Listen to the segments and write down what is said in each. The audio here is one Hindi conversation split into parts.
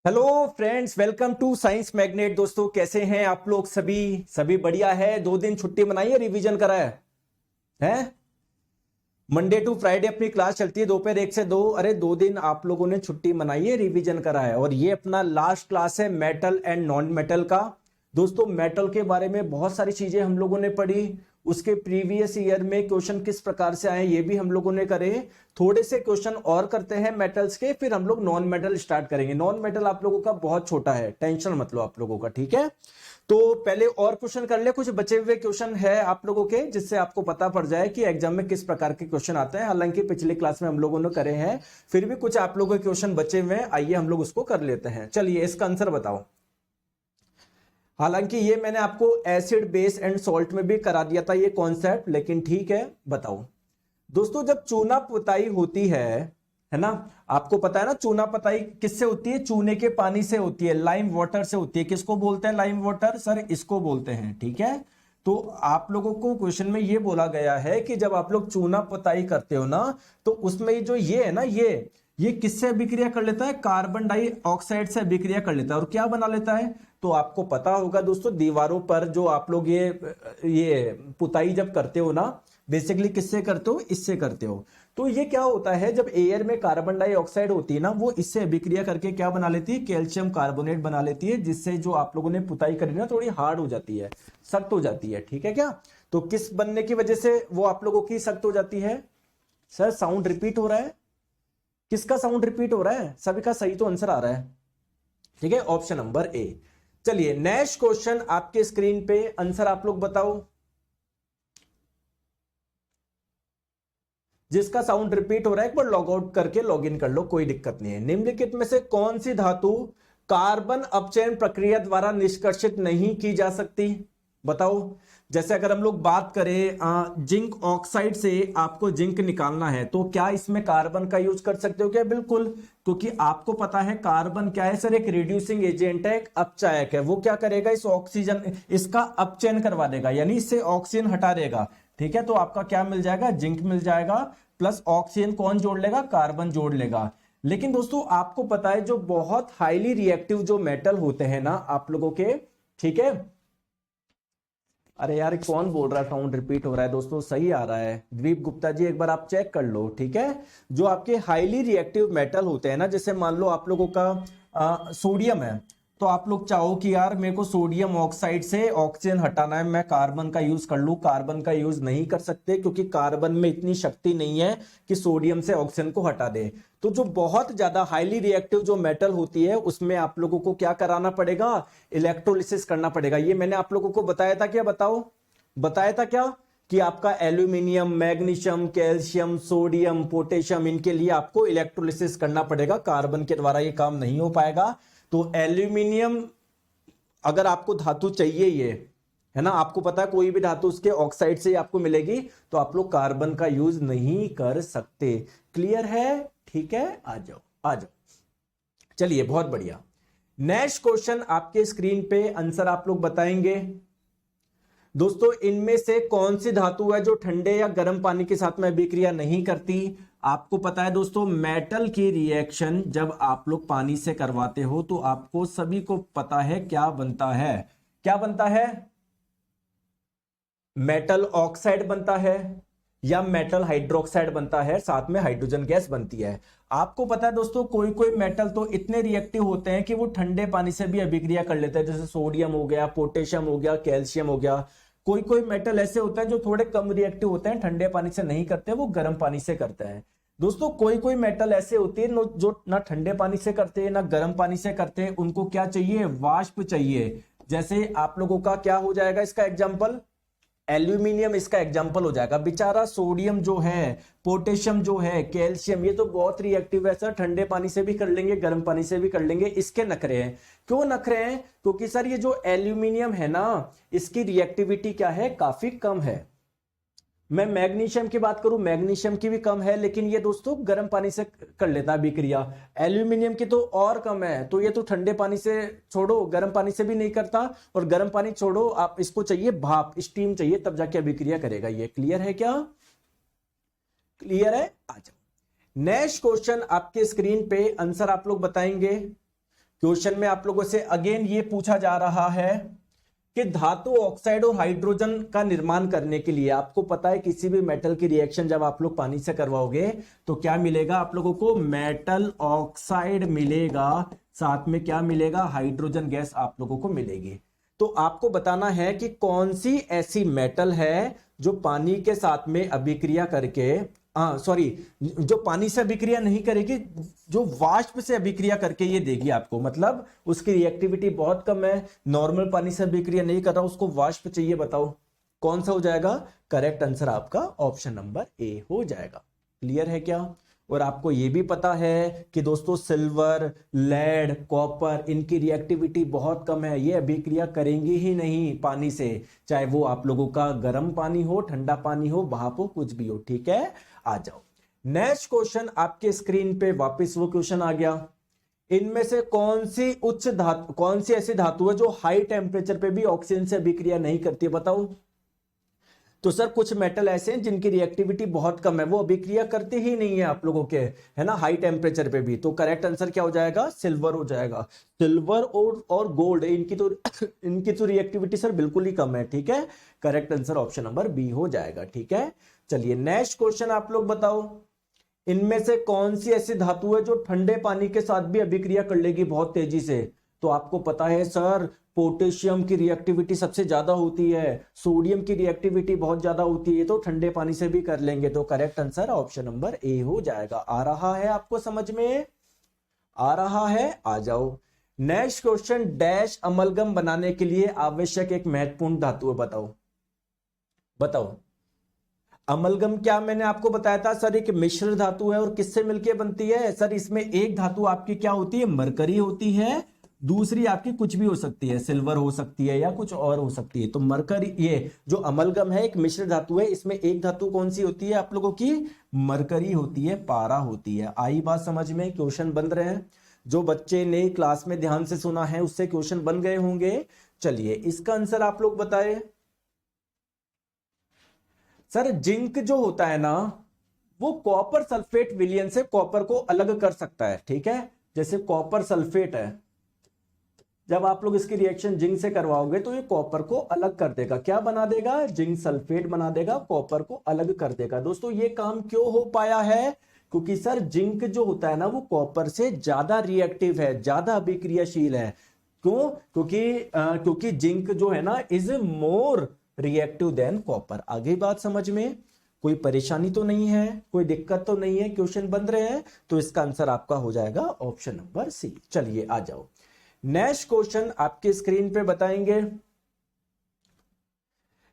Hello friends, welcome to science magnet. दोस्तों, कैसे हैं आप लोग? सभी सभी बढ़िया है। 2 दिन छुट्टी मनाई है, रिवीजन करा है? मंडे टू फ्राइडे अपनी क्लास चलती है दोपहर 1 से 2। अरे 2 दिन आप लोगों ने छुट्टी मनाई है, रिवीजन करा है। और ये अपना लास्ट क्लास है मेटल एंड नॉन मेटल का। दोस्तों, मेटल के बारे में बहुत सारी चीजें हम लोगों ने पढ़ी। उसके प्रीवियस ईयर में क्वेश्चन किस प्रकार से आए ये भी हम लोगों ने करे। थोड़े से क्वेश्चन और करते हैं मेटल्स के, फिर हम लोग नॉन मेटल स्टार्ट करेंगे। नॉन मेटल आप लोगों का बहुत छोटा है, टेंशन मत लो आप लोगों का, ठीक है? तो पहले और क्वेश्चन कर ले। कुछ बचे हुए क्वेश्चन है आप लोगों के, जिससे आपको पता पड़ जाए कि एग्जाम में किस प्रकार के क्वेश्चन आते हैं। हालांकि पिछली क्लास में हम लोगों ने करे हैं, फिर भी कुछ आप लोगों के क्वेश्चन बचे हुए हैं। आइए हम लोग उसको कर लेते हैं। चलिए, इसका आंसर बताओ। हालांकि ये मैंने आपको एसिड बेस एंड सॉल्ट में भी करा दिया था ये कॉन्सेप्ट, लेकिन ठीक है, बताओ। दोस्तों, जब चूना पुताई होती है ना? आपको पता है ना, चूना पुताई किससे होती है? चूने के पानी से होती है, लाइम वाटर से होती है। किसको बोलते हैं लाइम वाटर? सर, इसको बोलते हैं, ठीक है? तो आप लोगों को क्वेश्चन में ये बोला गया है कि जब आप लोग चूना पुताई करते हो ना, तो उसमें जो ये है ना, ये किससे अभिक्रिया कर लेता है? कार्बन डाइऑक्साइड से अभिक्रिया कर लेता है। और क्या बना लेता है? तो आपको पता होगा दोस्तों, दीवारों पर जो आप लोग ये पुताई जब करते हो ना, बेसिकली किससे करते हो? इससे करते हो। तो ये क्या होता है, जब एयर में कार्बन डाइऑक्साइड होती है ना, वो इससे अभिक्रिया करके क्या बना लेती है? कैल्शियम कार्बोनेट बना लेती है, जिससे जो आप लोगों ने पुताई करी ना, थोड़ी हार्ड हो जाती है, सख्त हो जाती है, ठीक है क्या? तो किस बनने की वजह से वो आप लोगों की सख्त हो जाती है? सर, साउंड रिपीट हो रहा है? किसका साउंड रिपीट हो रहा है? सभी का सही तो आंसर आ रहा है, ठीक है? Option number A. चलिए, नेक्स्ट क्वेश्चन आपके स्क्रीन पे, आंसर आप लोग बताओ। जिसका साउंड रिपीट हो रहा है, एक बार लॉग आउट करके लॉग इन कर लो, कोई दिक्कत नहीं है। निम्नलिखित में से कौन सी धातु कार्बन अपचयन प्रक्रिया द्वारा निष्कर्षित नहीं की जा सकती? बताओ। जैसे अगर हम लोग बात करें जिंक ऑक्साइड से आपको जिंक निकालना है, तो क्या इसमें कार्बन का यूज कर सकते हो क्या? बिल्कुल, क्योंकि आपको पता है कार्बन क्या है सर? एक रिड्यूसिंग एजेंट है, एक अपचायक है। वो क्या करेगा? इस ऑक्सीजन, इसका अपचयन करवा देगा, यानी इससे ऑक्सीजन हटा देगा, ठीक है? तो आपका क्या मिल जाएगा? जिंक मिल जाएगा, प्लस ऑक्सीजन कौन जोड़ लेगा? कार्बन जोड़ लेगा। लेकिन दोस्तों, आपको पता है जो बहुत हाईली रिएक्टिव जो मेटल होते हैं ना आप लोगों के, ठीक है? अरे यार, कौन बोल रहा है साउंड रिपीट हो रहा है? दोस्तों, सही आ रहा है। द्वीप गुप्ता जी, एक बार आप चेक कर लो, ठीक है? जो आपके हाईली रिएक्टिव मेटल होते हैं ना, जैसे मान लो आप लोगों का सोडियम है, तो आप लोग चाहो कि यार मेरे को सोडियम ऑक्साइड से ऑक्सीजन हटाना है, मैं कार्बन का यूज कर लूं। कार्बन का यूज नहीं कर सकते, क्योंकि कार्बन में इतनी शक्ति नहीं है कि सोडियम से ऑक्सीजन को हटा दे। तो जो बहुत ज्यादा हाईली रिएक्टिव जो मेटल होती है, उसमें आप लोगों को क्या कराना पड़ेगा? इलेक्ट्रोलिसिस करना पड़ेगा। ये मैंने आप लोगों को बताया था क्या? बताओ, बताया था क्या? कि आपका aluminium, magnesium, calcium, sodium, potassium, इनके लिए आपको इलेक्ट्रोलिसिस करना पड़ेगा। कार्बन के द्वारा ये काम नहीं हो पाएगा। तो एल्यूमिनियम, अगर आपको धातु चाहिए, ये है ना, आपको पता है कोई भी धातु उसके ऑक्साइड से आपको मिलेगी, तो आप लोग कार्बन का यूज नहीं कर सकते। क्लियर है? ठीक है, आ जाओ आ जाओ। चलिए, बहुत बढ़िया। नेक्स्ट क्वेश्चन आपके स्क्रीन पे, आंसर आप लोग बताएंगे। दोस्तों, इनमें से कौन सी धातु है जो ठंडे या गर्म पानी के साथ में अभिक्रिया नहीं करती? आपको पता है दोस्तों, मेटल की रिएक्शन जब आप लोग पानी से करवाते हो, तो आपको सभी को पता है क्या बनता है? क्या बनता है? मेटल ऑक्साइड बनता है, या मेटल हाइड्रोक्साइड बनता है, साथ में हाइड्रोजन गैस बनती है। आपको पता है दोस्तों, कोई कोई मेटल तो इतने रिएक्टिव होते हैं कि वो ठंडे पानी से भी अभिक्रिया कर लेते हैं, जैसे सोडियम हो गया, पोटेशियम हो गया, कैल्शियम हो गया। कोई कोई मेटल ऐसे होते हैं जो थोड़े कम रिएक्टिव होते हैं, ठंडे पानी से नहीं करते, वो गर्म पानी से करते हैं। दोस्तों, कोई कोई मेटल ऐसे होते हैं जो ना ठंडे पानी से करते हैं ना गर्म पानी से करते हैं। उनको क्या चाहिए? वाष्प चाहिए। जैसे आप लोगों का क्या हो जाएगा इसका एग्जाम्पल? एल्यूमिनियम इसका एग्जाम्पल हो जाएगा। बेचारा सोडियम जो है, पोटेशियम जो है, कैल्शियम, ये तो बहुत रिएक्टिव है सर, ठंडे पानी से भी कर लेंगे, गर्म पानी से भी कर लेंगे। इसके नखरे हैं। क्यों नखरे हैं? क्योंकि सर ये जो एल्यूमिनियम है ना, इसकी रिएक्टिविटी क्या है? काफी कम है। मैं मैग्नीशियम की बात करूं, मैग्नीशियम की भी कम है, लेकिन ये दोस्तों गर्म पानी से कर लेता है अभिक्रिया। एल्यूमिनियम की तो और कम है, तो ये तो ठंडे पानी से छोड़ो, गर्म पानी से भी नहीं करता। और गर्म पानी छोड़ो, आप इसको चाहिए भाप, स्टीम चाहिए, तब जाके अभिक्रिया करेगा ये। क्लियर है क्या? क्लियर है? आ जाओ। नेक्स्ट क्वेश्चन आपके स्क्रीन पे, आंसर आप लोग बताएंगे। क्वेश्चन में आप लोगों से अगेन ये पूछा जा रहा है कि धातु ऑक्साइड और हाइड्रोजन का निर्माण करने के लिए आपको पता है किसी भी मेटल की रिएक्शन जब आप लोग पानी से करवाओगे तो क्या मिलेगा आप लोगों को, मेटल ऑक्साइड मिलेगा, साथ में क्या मिलेगा, हाइड्रोजन गैस आप लोगों को मिलेगी। तो आपको बताना है कि कौन सी ऐसी मेटल है जो पानी के साथ में अभिक्रिया करके जो पानी से अभिक्रिया नहीं करेगी, जो वाष्प से अभिक्रिया करके ये देगी आपको, मतलब उसकी रिएक्टिविटी बहुत कम है, नॉर्मल पानी से अभिक्रिया नहीं कर रहा, उसको वाष्प चाहिए। बताओ कौन सा हो जाएगा? करेक्ट आंसर आपका ऑप्शन नंबर ए हो जाएगा। क्लियर है क्या? और आपको ये भी पता है कि दोस्तों सिल्वर, लेड, कॉपर, इनकी रिएक्टिविटी बहुत कम है, ये अभिक्रिया करेंगी ही नहीं पानी से, चाहे वो आप लोगों का गर्म पानी हो, ठंडा पानी हो, भाप हो, कुछ भी हो। ठीक है, आ जाओ नेक्स्ट क्वेश्चन आपके स्क्रीन पे वापस वो क्वेश्चन आ गया। इनमें से कौन सी ऐसी धातु है जो हाई टेम्परेचर पे भी ऑक्सीजन से अभिक्रिया नहीं करती है? बताओ। तो सर कुछ मेटल ऐसे हैं जिनकी रिएक्टिविटी बहुत कम है, वो अभिक्रिया करते ही नहीं है आप लोगों के, है ना, हाई टेम्परेचर पे भी। तो करेक्ट आंसर क्या हो जाएगा? सिल्वर हो जाएगा। सिल्वर और गोल्ड इनकी तो रिएक्टिविटी सर बिल्कुल ही कम है। ठीक है, correct answer option number B हो जाएगा। ठीक है, चलिए नेक्स्ट क्वेश्चन आप लोग बताओ। इनमें से कौन सी ऐसी धातु है जो ठंडे पानी के साथ भी अभिक्रिया कर लेगी बहुत तेजी से? तो आपको पता है सर पोटेशियम की रिएक्टिविटी सबसे ज्यादा होती है, सोडियम की रिएक्टिविटी बहुत ज्यादा होती है, तो ठंडे पानी से भी कर लेंगे। तो correct answer option number A हो जाएगा। आ रहा है आपको समझ में? आ रहा है? आ जाओ नेक्स्ट क्वेश्चन। डैश अमलगम बनाने के लिए आवश्यक एक महत्वपूर्ण धातु है। बताओ अमलगम क्या मैंने आपको बताया था सर, एक मिश्र धातु है और किससे मिलकर बनती है सर? इसमें एक धातु आपकी क्या होती है? मरकरी होती है, दूसरी आपकी कुछ भी हो सकती है, सिल्वर हो सकती है या कुछ और हो सकती है। तो मरकरी, ये जो अमलगम है एक मिश्र धातु है, इसमें एक धातु कौन सी होती है आप लोगों की? मरकरी होती है, पारा होती है। आई बात समझ में? क्वेश्चन बन रहे हैं, जो बच्चे ने क्लास में ध्यान से सुना है उससे क्वेश्चन बन गए होंगे। चलिए इसका आंसर आप लोग बताए। सर जिंक जो होता है ना, वो कॉपर सल्फेट विलयन से कॉपर को अलग कर सकता है। ठीक है, जैसे कॉपर सल्फेट है, जब आप लोग इसकी रिएक्शन जिंक से करवाओगे तो ये कॉपर को अलग कर देगा। क्या बना देगा? जिंक सल्फेट बना देगा, कॉपर को अलग कर देगा। दोस्तों ये काम क्यों हो पाया है? क्योंकि सर जिंक जो होता है ना वो कॉपर से ज्यादा रिएक्टिव है, ज्यादा अभिक्रियाशील है। क्यों? क्योंकि जिंक जो है ना is more reactive than copper. आगे बात समझ में? कोई परेशानी तो नहीं है, कोई दिक्कत तो नहीं है? क्वेश्चन बन रहे हैं, तो इसका आंसर आपका हो जाएगा ऑप्शन नंबर सी। चलिए आ जाओ नेक्स्ट क्वेश्चन आपके स्क्रीन पे बताएंगे।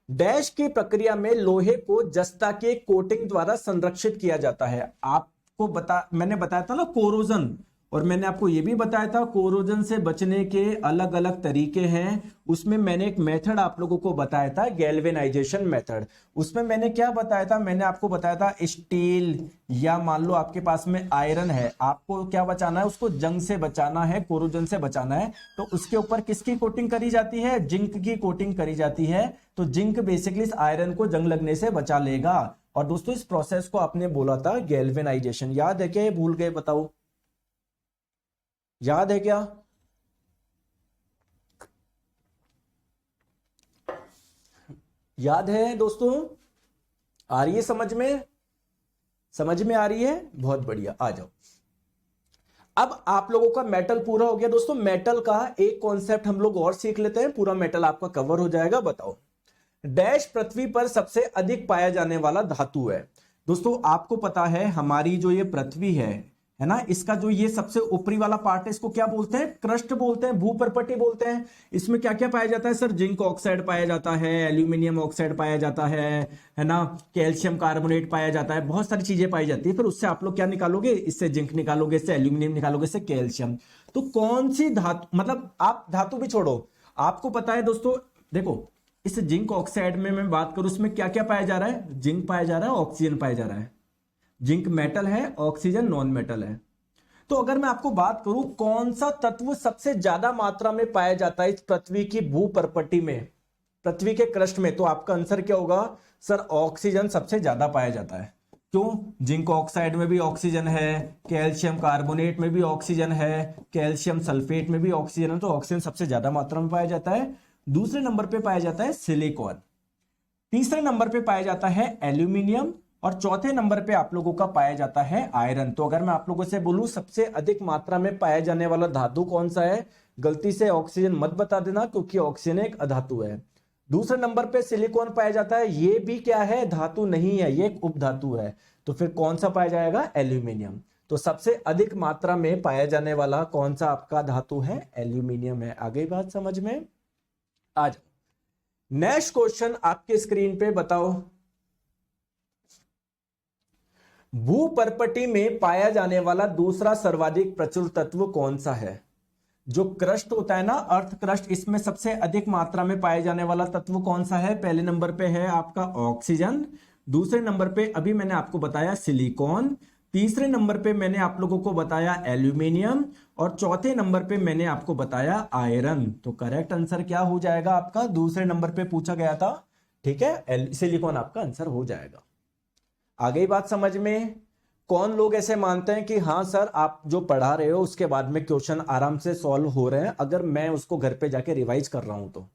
डैश की प्रक्रिया में लोहे को जस्ता के कोटिंग द्वारा संरक्षित किया जाता है। आपको मैंने बताया था ना कोरोजन, और मैंने आपको यह भी बताया था कोरोजन से बचने के अलग अलग तरीके हैं। उसमें मैंने एक मेथड आप लोगों को बताया था, गैल्वेनाइजेशन मेथड। उसमें मैंने क्या बताया था? मैंने आपको बताया था स्टील या मान लो आपके पास में आयरन है, आपको क्या बचाना है? उसको जंग से बचाना है, कोरोजन से बचाना है। तो उसके ऊपर किसकी कोटिंग करी जाती है? जिंक की कोटिंग करी जाती है। तो जिंक बेसिकली इस आयरन को जंग लगने से बचा लेगा। और दोस्तों इस प्रोसेस को आपने बोला था गैल्वेनाइजेशन। याद है क्या? भूल गए? बताओ याद है क्या? याद है दोस्तों? आ रही है समझ में? समझ में आ रही है? बहुत बढ़िया, आ जाओ। अब आप लोगों का मेटल पूरा हो गया। दोस्तों मेटल का एक कॉन्सेप्ट हम लोग और सीख लेते हैं, पूरा मेटल आपका कवर हो जाएगा। बताओ डैश पृथ्वी पर सबसे अधिक पाया जाने वाला धातु है। दोस्तों आपको पता है हमारी जो ये पृथ्वी है ना, इसका जो ये सबसे ऊपरी वाला पार्ट है इसको क्या बोलते हैं? क्रस्ट बोलते हैं, भूपर्पटी बोलते हैं। इसमें क्या क्या पाया जाता है सर? जिंक ऑक्साइड पाया जाता है, एल्यूमिनियम ऑक्साइड पाया जाता है ना, कैल्शियम कार्बोनेट पाया जाता है, बहुत सारी चीजें पाई जाती है। फिर उससे आप लोग क्या निकालोगे? इससे जिंक निकालोगे, इससे एल्यूमिनियम निकालोगे, इससे कैल्शियम। तो कौन सी धातु, मतलब आप धातु भी छोड़ो, आपको पता है दोस्तों, देखो इस जिंक ऑक्साइड में मैं बात करूं, उसमें क्या क्या पाया जा रहा है? जिंक पाया जा रहा है, ऑक्सीजन पाया जा रहा है। जिंक मेटल है, ऑक्सीजन नॉन मेटल है। तो अगर मैं आपको बात करूं कौन सा तत्व सबसे ज्यादा मात्रा में पाया जाता है इस पृथ्वी की भूपर्पटी में, पृथ्वी के क्रस्ट में, तो आपका आंसर क्या होगा? सर ऑक्सीजन सबसे ज्यादा पाया जाता है। क्यों? जिंक ऑक्साइड में भी ऑक्सीजन है, कैल्शियम कार्बोनेट में भी ऑक्सीजन है, कैल्शियम सल्फेट में भी ऑक्सीजन है, तो ऑक्सीजन सबसे ज्यादा मात्रा में पाया जाता है। दूसरे नंबर पे पाया जाता है सिलिकॉन, तीसरे नंबर पे पाया जाता है एल्यूमिनियम, और चौथे नंबर पे आप लोगों का पाया जाता है आयरन। तो अगर मैं आप लोगों से बोलूं सबसे अधिक मात्रा में पाया जाने वाला धातु कौन सा है, गलती से ऑक्सीजन मत बता देना, क्योंकि ऑक्सीजन एक अधातु है। दूसरे नंबर पे सिलिकॉन पाया जाता है, ये भी क्या है, धातु नहीं है, ये एक उपधातु है। तो फिर कौन सा पाया जाएगा, एल्यूमिनियम। तो सबसे अधिक मात्रा में पाया जाने वाला कौन सा आपका धातु है, एल्यूमिनियम है। आगे बात समझ में आ जाओ। नेक्स्ट क्वेश्चन आपके स्क्रीन पे बताओ, भूपर्पटी में पाया जाने वाला दूसरा सर्वाधिक प्रचुर तत्व कौन सा है? जो क्रस्ट होता है ना, अर्थ क्रस्ट, इसमें सबसे अधिक मात्रा में पाए जाने वाला तत्व कौन सा है? पहले नंबर पे है आपका ऑक्सीजन, दूसरे नंबर पे अभी मैंने आपको बताया सिलिकॉन, तीसरे नंबर पे मैंने आप लोगों को बताया एल्यूमिनियम, और चौथे नंबर पे मैंने आपको बताया आयरन। तो करेक्ट आंसर क्या हो जाएगा आपका? दूसरे नंबर पे पूछा गया था, ठीक है, सिलिकॉन आपका आंसर हो जाएगा। आगे बात समझ में। कौन लोग ऐसे मानते हैं कि हाँ सर आप जो पढ़ा रहे हो उसके बाद में क्वेश्चन आराम से सॉल्व हो रहे हैं अगर मैं उसको घर पे जाके रिवाइज कर रहा हूं तो?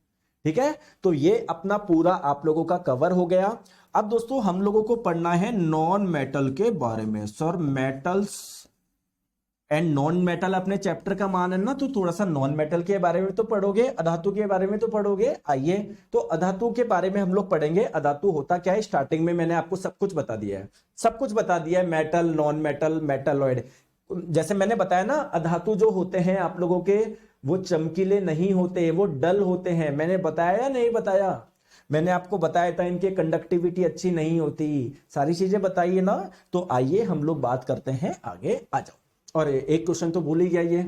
ठीक है, तो ये अपना पूरा आप लोगों का कवर हो गया। अब दोस्तों हम लोगों को पढ़ना है नॉन मेटल के बारे में। Sir metals and non metal अपने चैप्टर का मान है ना, तो थोड़ा सा नॉन मेटल के बारे में तो पढ़ोगे, अधातु के बारे में तो पढ़ोगे। आइए, तो अधातु के बारे में हम लोग पढ़ेंगे। अधातु होता क्या है, स्टार्टिंग में मैंने आपको सब कुछ बता दिया है, सब कुछ बता दिया है, मेटल, नॉन मेटल, मेटलॉइड। जैसे मैंने बताया ना, अधातु जो होते हैं आप लोगों के, वो चमकीले नहीं होते, वो डल होते हैं। मैंने बताया या नहीं बताया? मैंने आपको बताया था इनकी कंडक्टिविटी अच्छी नहीं होती, सारी चीजें बताइए ना। तो आइए हम लोग बात करते हैं, आगे आ जाओ। और एक क्वेश्चन तो भूल ही गया ये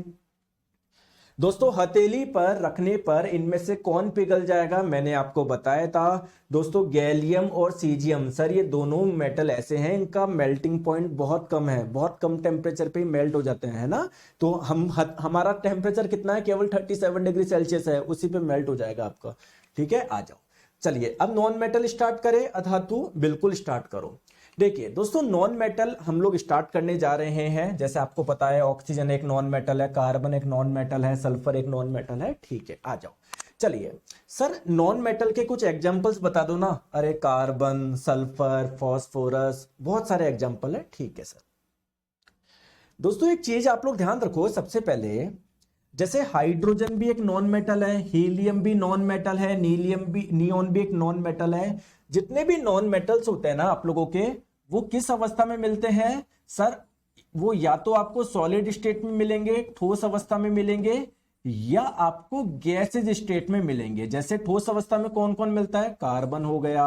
दोस्तों, हथेली पर रखने पर इनमें से कौन पिघल जाएगा? मैंने आपको बताया था दोस्तों, गैलियम और सीजियम। सर ये दोनों मेटल ऐसे हैं, इनका मेल्टिंग पॉइंट बहुत कम है, बहुत कम टेम्परेचर पे मेल्ट हो जाते हैं, है ना। तो हमारा टेम्परेचर कितना है, केवल 37 डिग्री सेल्सियस है, उसी पे मेल्ट हो जाएगा आपका। ठीक है, आ जाओ। चलिए अब नॉन मेटल स्टार्ट करें, अधातु बिल्कुल स्टार्ट करो। देखिए दोस्तों, नॉन मेटल हम लोग स्टार्ट करने जा रहे हैं। जैसे आपको पता है ऑक्सीजन एक नॉन मेटल है, कार्बन एक नॉन मेटल है, सल्फर एक नॉन मेटल है। ठीक है, आ जाओ। चलिए सर नॉन मेटल के कुछ एग्जांपल्स बता दो ना। अरे कार्बन, सल्फर, फास्फोरस, बहुत सारे एग्जांपल है। ठीक है सर। दोस्तों एक चीज आप लोग ध्यान रखो, सबसे पहले जैसे हाइड्रोजन भी एक नॉन मेटल है, हीलियम भी नॉन मेटल है, नीलियम भी, नियोन भी एक नॉन मेटल है। जितने भी नॉन मेटल्स होते हैं ना आप लोगों के, वो किस अवस्था में मिलते हैं सर? वो या तो आपको सॉलिड स्टेट में मिलेंगे, ठोस अवस्था में मिलेंगे, या आपको गैसेज स्टेट में मिलेंगे। जैसे ठोस अवस्था में कौन कौन मिलता है? कार्बन हो गया,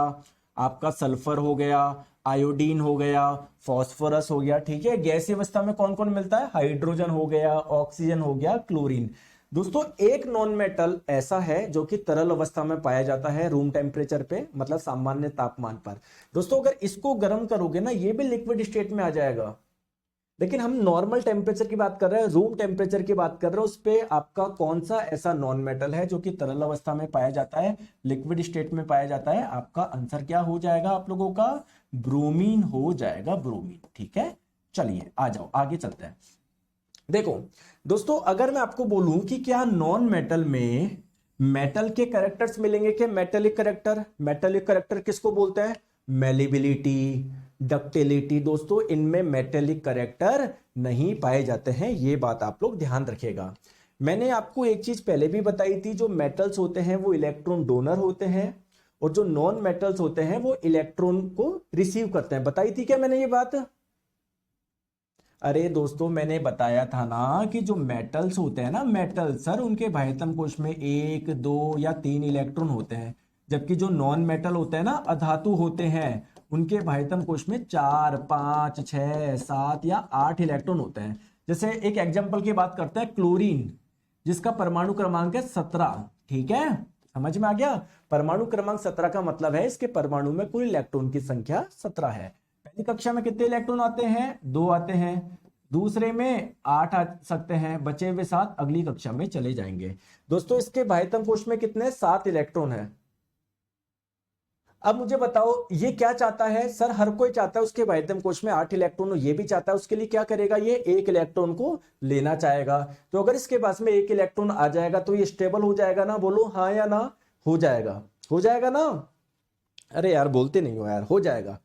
आपका सल्फर हो गया, आयोडीन हो गया, फास्फोरस हो गया। ठीक है, गैसीय अवस्था में कौन कौन मिलता है? हाइड्रोजन हो गया, ऑक्सीजन हो गया, क्लोरीन। दोस्तों एक नॉन मेटल ऐसा है जो कि तरल अवस्था में पाया जाता है, रूम टेम्परेचर पे, मतलब सामान्य तापमान पर। दोस्तों अगर इसको गर्म करोगे ना, ये भी लिक्विड स्टेट में आ जाएगा। लेकिन हम नॉर्मल टेम्परेचर की बात कर रहे हैं, रूम टेम्परेचर की बात कर रहे हैं। उस पे आपका कौन सा ऐसा नॉन मेटल है जो कि तरल अवस्था में पाया जाता है, लिक्विड स्टेट में पाया जाता है? आपका आंसर क्या हो जाएगा आप लोगों का? ब्रोमीन हो जाएगा, ब्रोमीन। ठीक है, चलिए आ जाओ, आगे चलते हैं। देखो दोस्तों, अगर मैं आपको बोलूं कि क्या नॉन मेटल में मेटल के कैरेक्टर्स मिलेंगे क्या? मेटेलिक कैरेक्टर, मेटेलिक कैरेक्टर किसको बोलते हैं? Malleability, ductility. दोस्तों इनमें मेटेलिक कैरेक्टर नहीं पाए जाते हैं, ये बात आप लोग ध्यान रखिएगा। मैंने आपको एक चीज पहले भी बताई थी, जो मेटल्स होते हैं वो इलेक्ट्रॉन डोनर होते हैं, और जो नॉन मेटल्स होते हैं वो इलेक्ट्रॉन को रिसीव करते हैं। बताई थी क्या मैंने ये बात? अरे दोस्तों मैंने बताया था ना कि जो मेटल्स होते हैं ना, मेटल सर, उनके बाह्यतम कोश में 1, 2 या 3 इलेक्ट्रॉन होते हैं, जबकि जो नॉन मेटल होते हैं ना, अधातु होते हैं, उनके बाह्यतम कोश में 4, 5, 6, 7 या 8 इलेक्ट्रॉन होते हैं। जैसे एक एग्जांपल की बात करते हैं, क्लोरीन, जिसका परमाणु क्रमांक है 17। ठीक है, समझ में आ गया? परमाणु क्रमांक 17 का मतलब है इसके परमाणु में कुल इलेक्ट्रॉन की संख्या 17 है। पहली कक्षा में कितने इलेक्ट्रॉन आते हैं? 2 आते हैं। दूसरे में 8 आ सकते हैं, बचे हुए 7 अगली कक्षा में चले जाएंगे। दोस्तों इसके बाह्यतम कोश में कितने? 7 इलेक्ट्रॉन है। अब मुझे बताओ ये क्या चाहता है सर? हर कोई चाहता है उसके बाह्यतम कोश में 8 इलेक्ट्रॉन हो, ये भी चाहता है। उसके लिए क्या करेगा? ये 1 इलेक्ट्रॉन को लेना चाहेगा। तो अगर इसके पास में 1 इलेक्ट्रॉन आ जाएगा तो ये स्टेबल हो जाएगा ना? बोलो हाँ या ना। हो जाएगा, हो जाएगा ना? अरे यार बोलते नहीं हो यार, हो जाएगा।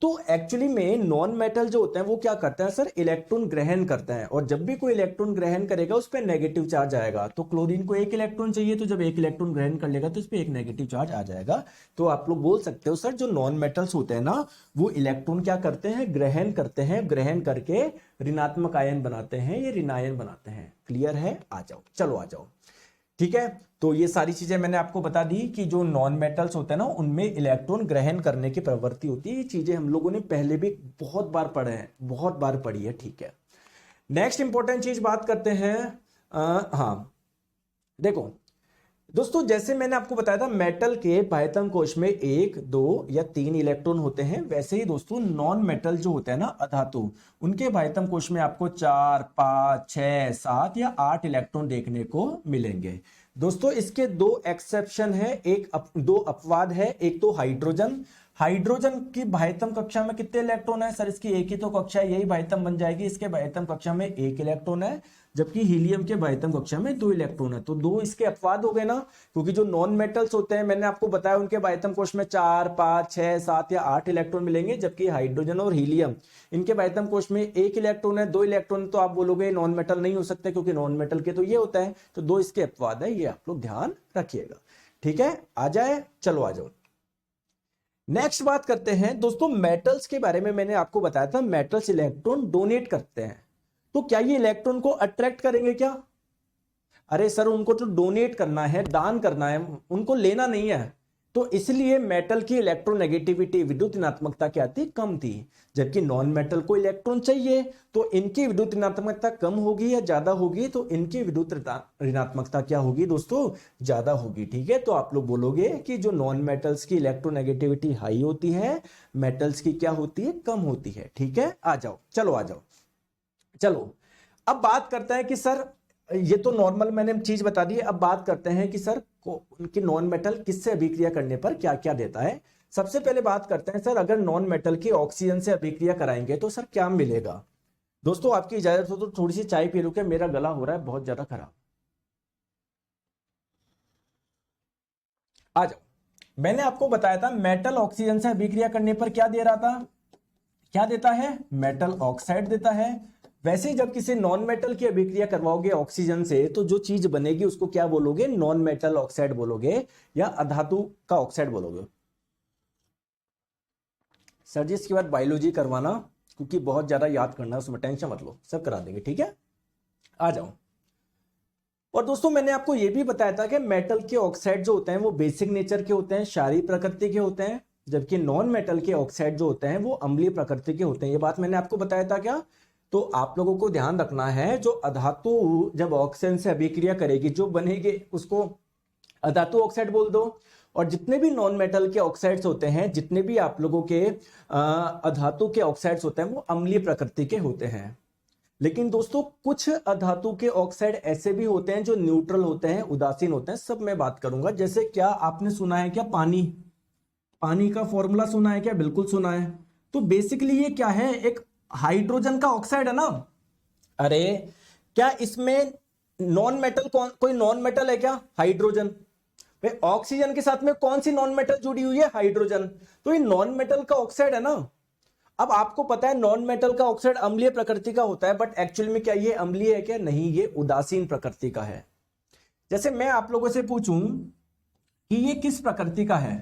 तो एक्चुअली में नॉन मेटल जो होते हैं वो क्या करते हैं सर? इलेक्ट्रॉन ग्रहण करते हैं, और जब भी कोई इलेक्ट्रॉन ग्रहण करेगा उस पर नेगेटिव चार्ज आएगा। तो क्लोरीन को 1 इलेक्ट्रॉन चाहिए, तो जब 1 इलेक्ट्रॉन ग्रहण कर लेगा तो इस पर एक नेगेटिव चार्ज आ जाएगा। तो आप लोग बोल सकते हो सर जो नॉन मेटल्स होते हैं ना वो इलेक्ट्रॉन क्या करते हैं? ग्रहण करते हैं, ग्रहण करके ऋणात्मक आयन बनाते हैं, ये ऋणायन बनाते हैं। क्लियर है? आ जाओ, चलो आ जाओ। ठीक है, तो ये सारी चीजें मैंने आपको बता दी कि जो नॉन मेटल्स होते हैं ना उनमें इलेक्ट्रॉन ग्रहण करने की प्रवृत्ति होती है। ये चीजें हम लोगों ने पहले भी बहुत बार पढ़े हैं, बहुत बार पढ़ी है। ठीक है, नेक्स्ट इंपॉर्टेंट चीज बात करते हैं। हाँ देखो दोस्तों, जैसे मैंने आपको बताया था मेटल के बाह्यतम कोश में 1, 2 या 3 इलेक्ट्रॉन होते हैं, वैसे ही दोस्तों नॉन मेटल जो होते हैं ना अधातु, उनके बाह्यतम कोश में आपको 4, 5, 6, 7 या 8 इलेक्ट्रॉन देखने को मिलेंगे। दोस्तों इसके दो एक्सेप्शन है, दो अपवाद है। एक तो हाइड्रोजन। हाइड्रोजन की बाह्यतम कक्षा में कितने इलेक्ट्रॉन है सर? इसकी एक ही तो कक्षा है, यही बाह्यतम बन जाएगी। इसके बाह्यतम कक्षा में 1 इलेक्ट्रॉन है, जबकि हीलियम के बाह्यतम कक्षा में 2 इलेक्ट्रॉन है। तो दो इसके अपवाद हो गए ना, क्योंकि जो नॉन मेटल्स होते हैं मैंने आपको बताया उनके बाह्यतम कोश में 4, 5, 6, 7 या 8 इलेक्ट्रॉन मिलेंगे, जबकि हाइड्रोजन और हीलियम इनके बाह्यतम कोश में 1 इलेक्ट्रॉन है, 2 इलेक्ट्रॉन। तो आप बोलोगे नॉन मेटल नहीं हो सकते क्योंकि नॉन मेटल के तो ये होता है। तो दो इसके अपवाद है, ये आप लोग ध्यान रखिएगा। ठीक है, आ जाए, चलो आ जाओ। नेक्स्ट बात करते हैं दोस्तों मेटल्स के बारे में। मैंने आपको बताया था मेटल्स इलेक्ट्रॉन डोनेट करते हैं, तो क्या ये इलेक्ट्रॉन को अट्रैक्ट करेंगे क्या? अरे सर उनको तो डोनेट करना है, दान करना है, उनको लेना नहीं है। तो इसलिए मेटल की इलेक्ट्रोनेगेटिविटी, विद्युत ऋणात्मकता क्या थी? कम थी। जबकि नॉन मेटल को इलेक्ट्रॉन चाहिए, तो इनकी विद्युत ऋणात्मकता कम होगी या ज्यादा होगी? तो इनकी विद्युत ऋणात्मकता क्या होगी दोस्तों? ज्यादा होगी। ठीक है, तो आप लोग बोलोगे कि जो नॉन मेटल्स की इलेक्ट्रोनेगेटिविटी हाई होती है, मेटल्स की क्या होती है? कम होती है। ठीक है, आ जाओ, चलो आ जाओ। चलो अब बात करते हैं कि सर ये तो नॉर्मल मैंने चीज बता दी है। अब बात करते हैं कि सर उनकी नॉन मेटल किससे अभिक्रिया करने पर क्या क्या देता है। सबसे पहले बात करते हैं सर अगर नॉन मेटल की ऑक्सीजन से अभिक्रिया कराएंगे तो सर क्या मिलेगा। दोस्तों आपकी इजाजत हो तो थोड़ी सी चाय पी लूं, क्या मेरा गला हो रहा है बहुत ज्यादा खराब। आ जाओ। मैंने आपको बताया था मेटल ऑक्सीजन से अभिक्रिया करने पर क्या दे रहा था? क्या देता है? मेटल ऑक्साइड देता है। वैसे ही जब किसी नॉन मेटल की अभिक्रिया करवाओगे ऑक्सीजन से तो जो चीज बनेगी उसको क्या बोलोगे? नॉन मेटल ऑक्साइड बोलोगे या अधातु का ऑक्साइड बोलोगे। सर जी इसके बाद बायोलॉजी करवाना, क्योंकि बहुत ज्यादा याद करना है उसमें, टेंशन मत लो, सब करा देंगे। ठीक है, आ जाओ। और दोस्तों मैंने आपको यह भी बताया था कि मेटल के ऑक्साइड जो होते हैं वो बेसिक नेचर के होते हैं, क्षारीय प्रकृति के होते हैं, जबकि नॉन मेटल के ऑक्साइड जो होते हैं वो अम्लीय प्रकृति के होते हैं। ये बात मैंने आपको बताया था क्या? तो आप लोगों को ध्यान रखना है, जो अधातु जब ऑक्सीजन से अभिक्रिया करेगी जो बनेगी उसको अधातु ऑक्साइड बोल दो। और जितने भी नॉन मेटल के ऑक्साइड्स होते हैं, जितने भी आप लोगों के अधातु के ऑक्साइड्स होते हैं वो अम्लीय प्रकृति के होते हैं। लेकिन दोस्तों कुछ अधातु के ऑक्साइड ऐसे भी होते हैं जो न्यूट्रल होते हैं, उदासीन होते हैं। सब मैं बात करूंगा। जैसे क्या आपने सुना है क्या? पानी, पानी का फॉर्मूला सुना है क्या? बिल्कुल सुना है। तो बेसिकली ये क्या है? एक हाइड्रोजन का ऑक्साइड है ना। अरे क्या इसमें नॉन मेटल कोई नॉन मेटल है क्या? हाइड्रोजन। भाई ऑक्सीजन के साथ में कौन सी नॉन मेटल जुड़ी हुई है? हाइड्रोजन। तो ये नॉन मेटल का ऑक्साइड है ना। अब आपको पता है नॉन मेटल का ऑक्साइड अम्लीय प्रकृति का होता है, बट एक्चुअली में क्या ये अम्लीय है क्या? नहीं, ये उदासीन प्रकृति का है। जैसे मैं आप लोगों से पूछूं कि ये किस प्रकृति का है,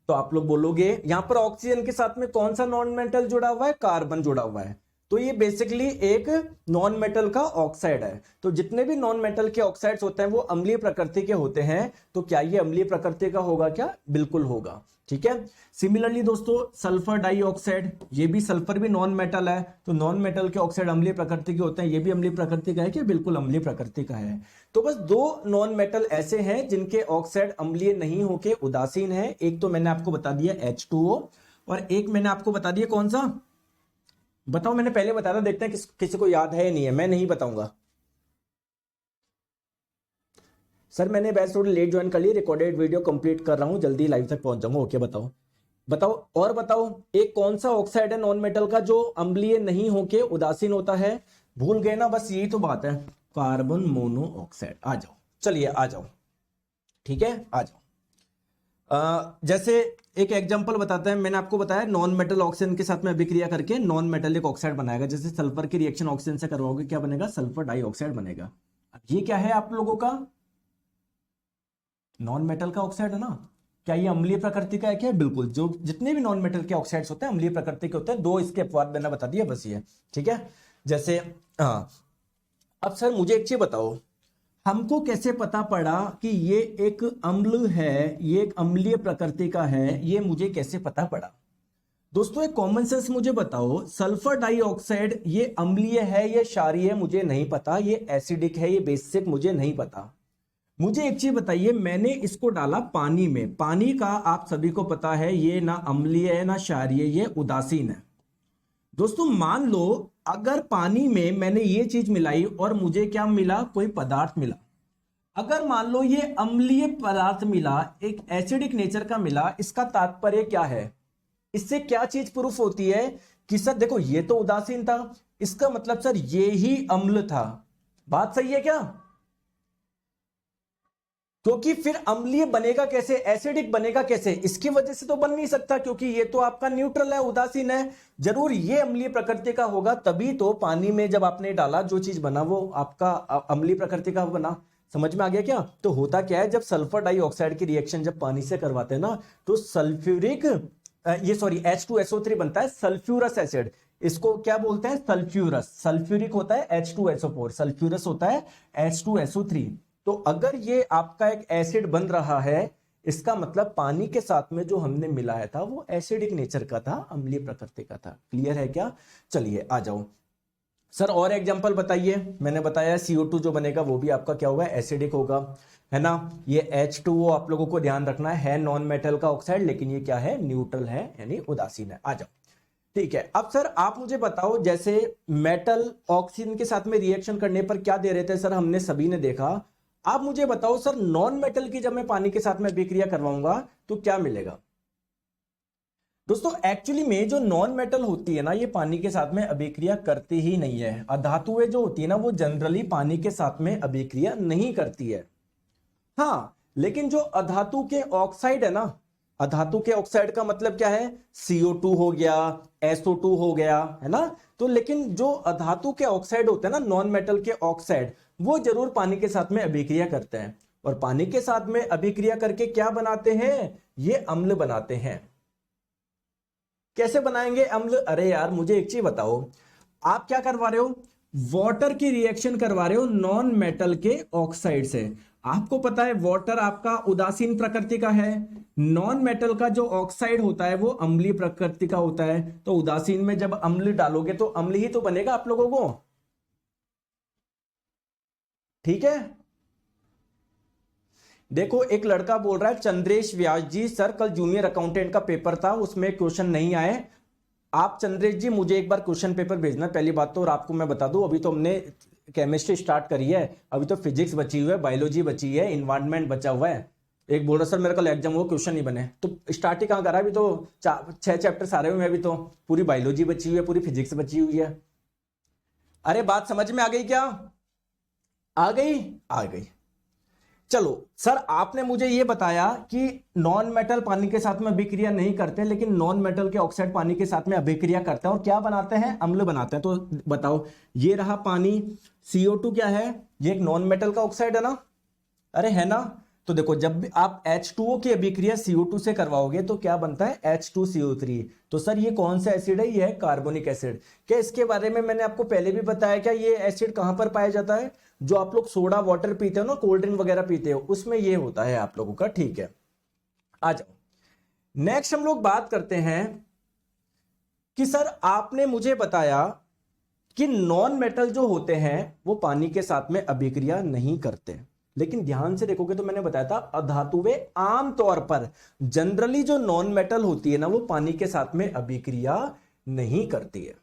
तो आप लोग बोलोगे यहां पर ऑक्सीजन के साथ में कौन सा नॉन मेटल जुड़ा हुआ है? कार्बन जुड़ा हुआ है। तो ये बेसिकली एक नॉन मेटल का ऑक्साइड है। तो जितने भी नॉन मेटल के ऑक्साइड्स होते हैं वो अम्लीय प्रकृति के होते हैं। तो क्या ये अम्लीय प्रकृति का होगा क्या? बिल्कुल होगा। ठीक है। सिमिलरली दोस्तों सल्फर डाइऑक्साइड, ये भी सल्फर भी नॉन मेटल है। तो नॉन मेटल के ऑक्साइड अम्लीय प्रकृति के होते हैं, ये भी अम्लीय प्रकृति का है कि बिल्कुल अम्लीय प्रकृति का है। तो बस दो नॉन मेटल ऐसे हैं जिनके ऑक्साइड अम्लीय नहीं होके उदासीन है। एक तो मैंने आपको बता दिया H2O, और एक मैंने आपको बता दिया कौन सा? बताओ, मैंने पहले बताया था, देखते हैं किसी को याद है या नहीं है। मैं नहीं बताऊंगा सर, मैंने बैच थोड़ी लेट ज्वाइन कर ली, रिकॉर्डेड वीडियो कंप्लीट कर रहा हूं, जल्दी लाइव तक पहुंच जाऊंगा। ओके बताओ, बताओ और बताओ, एक कौन सा ऑक्साइड है नॉन मेटल का जो अम्लीय नहीं होके उदासीन होता है? भूल गए ना, बस यही तो बात है, कार्बन मोनोऑक्साइड। आ जाओ, चलिए आ जाओ, ठीक है, आ जाओ। जैसे एक एग्जांपल बताते हैं, मैंने आपको बताया नॉन मेटल ऑक्सीजन के साथ में अभिक्रिया करके नॉन मेटेलिक ऑक्साइड बनाएगा। जैसे सल्फर की रिएक्शन ऑक्सीजन से करवाओगे, क्या बनेगा? सल्फर डाइऑक्साइड बनेगा। अब ये क्या है आप लोगों का? नॉन मेटल का ऑक्साइड है ना। क्या ये अम्लीय प्रकृति का है क्या? बिल्कुल, जो जितने भी नॉन मेटल के ऑक्साइड्स होते हैं अम्लीय प्रकृति के होते हैं। दो इसके अपवाद मैंने बता दिया, बस ये, ठीक है। जैसे हाँ, अब सर मुझे एक चीज बताओ, हमको कैसे पता पड़ा कि ये एक अम्ल है, ये एक अम्लीय प्रकृति का है, ये मुझे कैसे पता पड़ा? दोस्तों एक कॉमन सेंस मुझे बताओ, सल्फर डाइऑक्साइड ये अम्लीय है, ये क्षारीय है, मुझे नहीं पता, ये एसिडिक है, ये बेसिक, मुझे नहीं पता। मुझे एक चीज बताइए, मैंने इसको डाला पानी में, पानी का आप सभी को पता है ये ना अम्लीय है ना क्षारीय, ये उदासीन है। दोस्तों मान लो अगर पानी में मैंने ये चीज मिलाई और मुझे क्या मिला? कोई पदार्थ मिला। अगर मान लो ये अम्लीय पदार्थ मिला, एक एसिडिक नेचर का मिला, इसका तात्पर्य क्या है? इससे क्या चीज प्रूफ होती है कि सर देखो ये तो उदासीन था, इसका मतलब सर ये ही अम्ल था। बात सही है क्या? क्योंकि फिर अम्लीय बनेगा कैसे, एसिडिक बनेगा कैसे? इसकी वजह से तो बन नहीं सकता, क्योंकि ये तो आपका न्यूट्रल है, उदासीन है। जरूर ये अम्लीय प्रकृति का होगा, तभी तो पानी में जब आपने डाला जो चीज बना वो आपका अम्लीय प्रकृति का बना। समझ में आ गया क्या? तो होता क्या है, जब सल्फर डाइऑक्साइड की रिएक्शन जब पानी से करवाते हैं ना, तो सल्फ्यूरिक H2SO3 बनता है, सल्फ्यूरस एसिड। इसको क्या बोलते हैं? सल्फ्यूरस। सल्फ्यूरिक होता है H2SO4, सल्फ्यूरस होता है H2SO3। तो अगर ये आपका एक एसिड बन रहा है, इसका मतलब पानी के साथ में जो हमने मिलाया था वो एसिडिक नेचर का था, अम्लीय प्रकृति का था। क्लियर है क्या? चलिए आ जाओ सर, और एग्जांपल बताइए। मैंने बताया CO2 जो बनेगा वो भी आपका क्या होगा? एसिडिक होगा, है ना। ये H2O आप लोगों को ध्यान रखना है नॉन मेटल का ऑक्साइड, लेकिन ये क्या है? न्यूट्रल है, यानी उदासीन है। आ जाओ, ठीक है। अब सर आप मुझे बताओ, जैसे मेटल ऑक्सीजन के साथ में रिएक्शन करने पर क्या दे रहे थे सर? हमने सभी ने देखा। आप मुझे बताओ सर, नॉन मेटल की जब मैं पानी के साथ में अभिक्रिया करवाऊंगा तो क्या मिलेगा? दोस्तों एक्चुअली में जो नॉन मेटल होती है ना, ये पानी के साथ में अभिक्रिया करती ही नहीं है। अधातुएं जो होती है ना, वो जनरली पानी के साथ में अभिक्रिया नहीं करती है। हाँ, लेकिन जो अधातु के ऑक्साइड है ना, अधातु के ऑक्साइड का मतलब क्या है? CO2 हो गया, SO2 हो गया, है ना। तो लेकिन जो अधातु के ऑक्साइड होते हैं ना, नॉन मेटल के ऑक्साइड, वो जरूर पानी के साथ में अभिक्रिया करते हैं। और पानी के साथ में अभिक्रिया करके क्या बनाते हैं? ये अम्ल बनाते हैं। कैसे बनाएंगे अम्ल? अरे यार मुझे एक चीज बताओ, आप क्या करवा रहे हो? वाटर की रिएक्शन करवा रहे हो नॉन मेटल के ऑक्साइड से। आपको पता है वाटर आपका उदासीन प्रकृति का है, नॉन मेटल का जो ऑक्साइड होता है वो अम्लीय प्रकृति का होता है। तो उदासीन में जब अम्ल डालोगे तो अम्ल ही तो बनेगा आप लोगों को, ठीक है। देखो एक लड़का बोल रहा है, चंद्रेश व्यास जी, सर कल जूनियर अकाउंटेंट का पेपर था, उसमें क्वेश्चन नहीं आए। आप चंद्रेश जी मुझे एक बार क्वेश्चन पेपर भेजना पहली बात तो। और आपको मैं बता दूं, अभी तो हमने केमिस्ट्री स्टार्ट करी है, अभी तो फिजिक्स बची हुई है, बायोलॉजी बची है, इन्वायरमेंट बचा हुआ है। एक बोल रहा सर मेरा कल एग्जाम हो, क्वेश्चन नहीं बने, तो स्टार्ट ही कहां करा? अभी तो 6 चैप्टर सारे हुए, अभी तो पूरी बायोलॉजी बची हुई है, पूरी फिजिक्स बची हुई है। अरे बात समझ में आ गई क्या? आ गई? आ गई। चलो सर, आपने मुझे यह बताया कि नॉन मेटल पानी के साथ में अभिक्रिया नहीं करते, लेकिन नॉन मेटल के ऑक्साइड पानी के साथ में अभिक्रिया करते हैं और क्या बनाते हैं? अम्ल बनाते हैं। तो बताओ, ये रहा पानी, CO2 क्या है? ये एक नॉन मेटल का ऑक्साइड है ना? अरे है ना। तो देखो जब भी आप H2O की अभिक्रिया CO2 से करवाओगे तो क्या बनता है? H2CO3। तो सर ये कौन सा एसिड है? ये है कार्बोनिक एसिड। क्या इसके बारे में मैंने आपको पहले भी बताया क्या? ये एसिड कहां पर पाया जाता है? जो आप लोग सोडा वाटर पीते हो ना, कोल्ड ड्रिंक वगैरह पीते हो, उसमें ये होता है आप लोगों का, ठीक है। आ जाओ नेक्स्ट, हम लोग बात करते हैं कि सर आपने मुझे बताया कि नॉन मेटल जो होते हैं वो पानी के साथ में अभिक्रिया नहीं करते, लेकिन ध्यान से देखोगे तो मैंने बताया था अधातुएं आमतौर पर, जनरली जो नॉन मेटल होती है ना, वो पानी के साथ में अभिक्रिया नहीं करती है।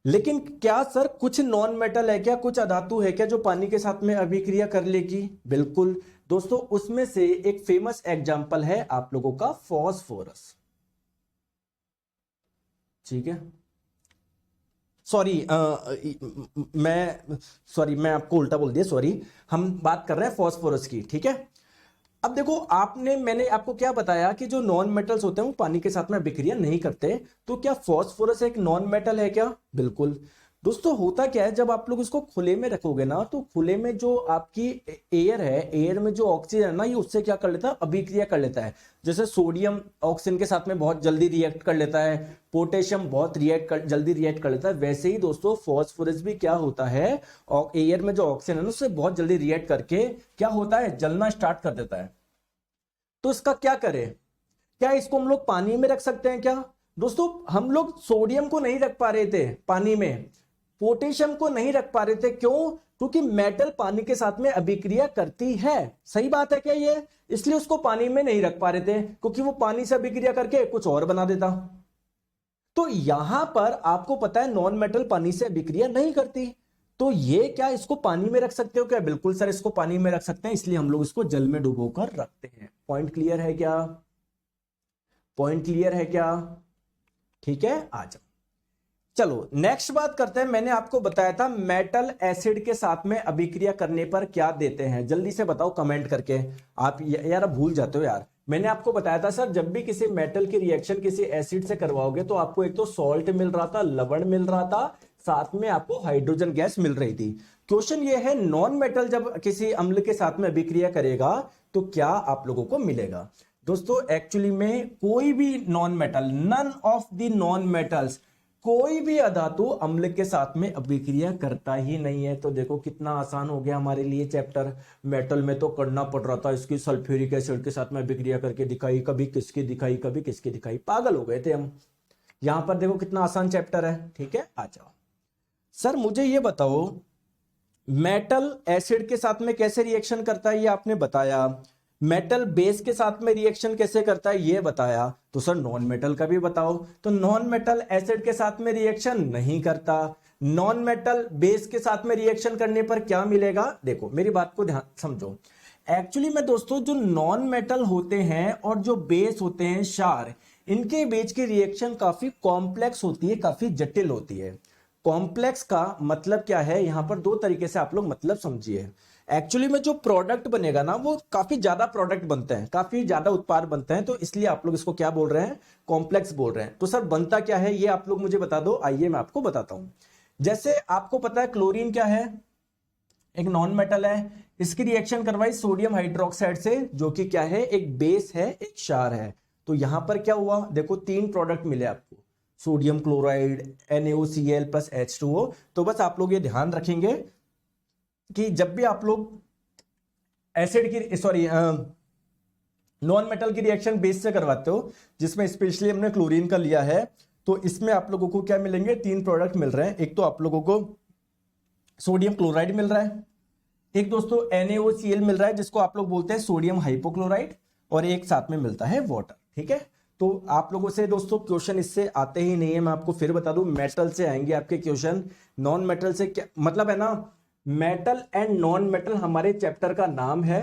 लेकिन क्या सर कुछ नॉन मेटल है क्या, कुछ अधातु है क्या जो पानी के साथ में अभिक्रिया कर लेगी? बिल्कुल दोस्तों, उसमें से एक फेमस एग्जांपल है आप लोगों का फॉस्फोरस। ठीक है, सॉरी मैं आपको उल्टा बोल दिया, सॉरी। हम बात कर रहे हैं फॉस्फोरस की, ठीक है। अब देखो, मैंने आपको क्या बताया कि जो नॉन मेटल्स होते हैं वो पानी के साथ में अभिक्रिया नहीं करते, तो क्या फॉस्फोरस एक नॉन मेटल है क्या? बिल्कुल। दोस्तों होता क्या है, जब आप लोग इसको खुले में रखोगे ना, तो खुले में जो आपकी एयर है, एयर में जो ऑक्सीजन है ना, ये उससे क्या कर लेता है, अभिक्रिया कर लेता है। जैसे सोडियम ऑक्सीजन के साथ में बहुत जल्दी रिएक्ट कर लेता है, पोटेशियम बहुत जल्दी रिएक्ट कर लेता है, वैसे ही दोस्तों फॉस्फोरस भी क्या होता है, और एयर में जो ऑक्सीजन है ना, उससे बहुत जल्दी रिएक्ट करके क्या होता है, जलना स्टार्ट कर देता है। तो इसका क्या करें? क्या इसको हम लोग पानी में रख सकते हैं क्या? दोस्तों हम लोग सोडियम को नहीं रख पा रहे थे पानी में, पोटेशियम को नहीं रख पा रहे थे, क्यों? क्योंकि मेटल पानी के साथ में अभिक्रिया करती है। सही बात है क्या ये? इसलिए उसको पानी में नहीं रख पा रहे थे, क्योंकि वो पानी से अभिक्रिया करके कुछ और बना देता। तो यहां पर आपको पता है नॉन मेटल पानी से अभिक्रिया नहीं करती, तो ये क्या इसको पानी में रख सकते हो क्या? बिल्कुल सर, इसको पानी में रख सकते हैं, इसलिए हम लोग इसको जल में डुबोकर रखते हैं। पॉइंट क्लियर है क्या? पॉइंट क्लियर है क्या? ठीक है, आ जाओ। चलो नेक्स्ट बात करते हैं। मैंने आपको बताया था मेटल एसिड के साथ में अभिक्रिया करने पर क्या देते हैं, जल्दी से बताओ कमेंट करके। आप यार भूल जाते हो यार। मैंने आपको बताया था सर, जब भी किसी मेटल की रिएक्शन किसी एसिड से करवाओगे तो आपको एक तो सॉल्ट मिल रहा था, लवण मिल रहा था, साथ में आपको हाइड्रोजन गैस मिल रही थी। क्वेश्चन ये है, नॉन मेटल जब किसी अम्ल के साथ में अभिक्रिया करेगा तो क्या आप लोगों को मिलेगा? दोस्तों एक्चुअली में कोई भी non metal, none of the non metals, कोई भी अधातु अम्ल के साथ में अभिक्रिया करता ही नहीं है। तो देखो कितना आसान हो गया हमारे लिए चैप्टर। मेटल में तो करना पड़ रहा था, इसकी सल्फ्यूरिक एसिड के साथ में अभिक्रिया करके दिखाई, कभी किसकी दिखाई कभी किसकी दिखाई, पागल हो गए थे हम। यहां पर देखो कितना आसान चैप्टर है। ठीक है, आ जाओ। सर मुझे ये बताओ, मेटल एसिड के साथ में कैसे रिएक्शन करता है ये आपने बताया, मेटल बेस के साथ में रिएक्शन कैसे करता है ये बताया, तो सर नॉन मेटल का भी बताओ। तो नॉन मेटल एसिड के साथ में रिएक्शन नहीं करता, नॉन मेटल बेस के साथ में रिएक्शन करने पर क्या मिलेगा? देखो मेरी बात को ध्यान समझो। एक्चुअली में दोस्तों जो नॉन मेटल होते हैं और जो बेस होते हैं क्षार, इनके बीच की रिएक्शन काफी कॉम्प्लेक्स होती है, काफी जटिल होती है। कॉम्प्लेक्स का मतलब क्या है, यहां पर दो तरीके से आप लोग मतलब समझिए। एक्चुअली में जो प्रोडक्ट बनेगा ना, वो काफी ज्यादा प्रोडक्ट बनते हैं, काफी ज्यादा उत्पाद बनते हैं, तो इसलिए आप लोग इसको क्या बोल रहे हैं, कॉम्प्लेक्स बोल रहे हैं। तो सर बनता क्या है ये आप लोग मुझे बता दो, आइए मैं आपको बताता हूं। जैसे आपको पता है क्लोरीन क्या है, एक नॉन मेटल है, इसकी रिएक्शन करवाई सोडियम हाइड्रोक्साइड से, जो कि क्या है, एक बेस है, एक क्षार है। तो यहां पर क्या हुआ, देखो तीन प्रोडक्ट मिले आपको, sodium chloride, NaOCl plus H2O। तो बस आप लोग ये ध्यान रखेंगे कि जब भी आप लोग एसिड की, सॉरी नॉन मेटल की रिएक्शन बेस से करवाते हो, जिसमें स्पेशली हमने क्लोरीन का लिया है, तो इसमें आप लोगों को क्या मिलेंगे, तीन प्रोडक्ट मिल रहे हैं। एक तो आप लोगों को सोडियम क्लोराइड मिल रहा है, एक दोस्तों NaOCl मिल रहा है जिसको आप लोग बोलते हैं सोडियम हाइपोक्लोराइड, और एक साथ में मिलता है वाटर। ठीक है, तो आप लोगों से दोस्तों क्वेश्चन इससे आते ही नहीं है, मैं आपको फिर बता दूं, मेटल से आएंगे आपके क्वेश्चन, नॉन मेटल से क्या मतलब है ना। मेटल एंड नॉन मेटल हमारे चैप्टर का नाम है।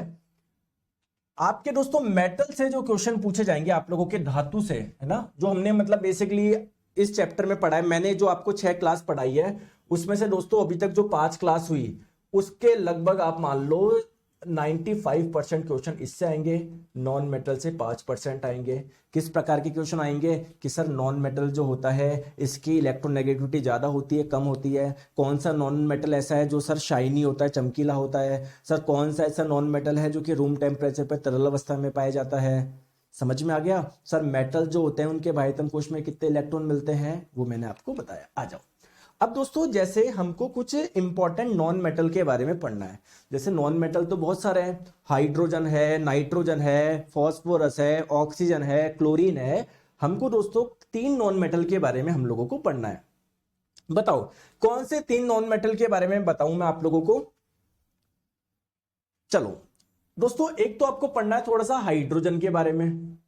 आपके दोस्तों मेटल से जो क्वेश्चन पूछे जाएंगे आप लोगों के धातु से, है ना, जो हमने मतलब बेसिकली इस चैप्टर में पढ़ा है, मैंने जो आपको 6 क्लास पढ़ाई है, उसमें से दोस्तों अभी तक जो 5 क्लास हुई, उसके लगभग आप मान लो 95% क्वेश्चन इससे आएंगे, नॉन मेटल से 5% आएंगे। किस प्रकार के क्वेश्चन आएंगे कि सर नॉन मेटल जो होता है इसकी इलेक्ट्रोनेगेटिविटी ज्यादा होती है, कम होती है, कौन सा नॉन मेटल ऐसा है जो सर शाइनी होता है, चमकीला होता है, सर कौन सा ऐसा नॉन मेटल है जो कि रूम टेम्परेचर पर तरल अवस्था में पाया जाता है। समझ में आ गया? सर मेटल जो होते हैं उनके बाह्यतम कोश में कितने इलेक्ट्रॉन मिलते हैं वो मैंने आपको बताया। आ जाओ। अब दोस्तों जैसे हमको कुछ इंपॉर्टेंट नॉन मेटल के बारे में पढ़ना है, जैसे नॉन मेटल तो बहुत सारे हैं, हाइड्रोजन है, नाइट्रोजन है, फॉस्फोरस है, ऑक्सीजन है, क्लोरीन है। हमको दोस्तों 3 नॉन मेटल के बारे में हम लोगों को पढ़ना है। बताओ कौन से 3 नॉन मेटल के बारे में बताऊं मैं आप लोगों को। चलो दोस्तों, एक तो आपको पढ़ना है थोड़ा सा हाइड्रोजन के बारे में,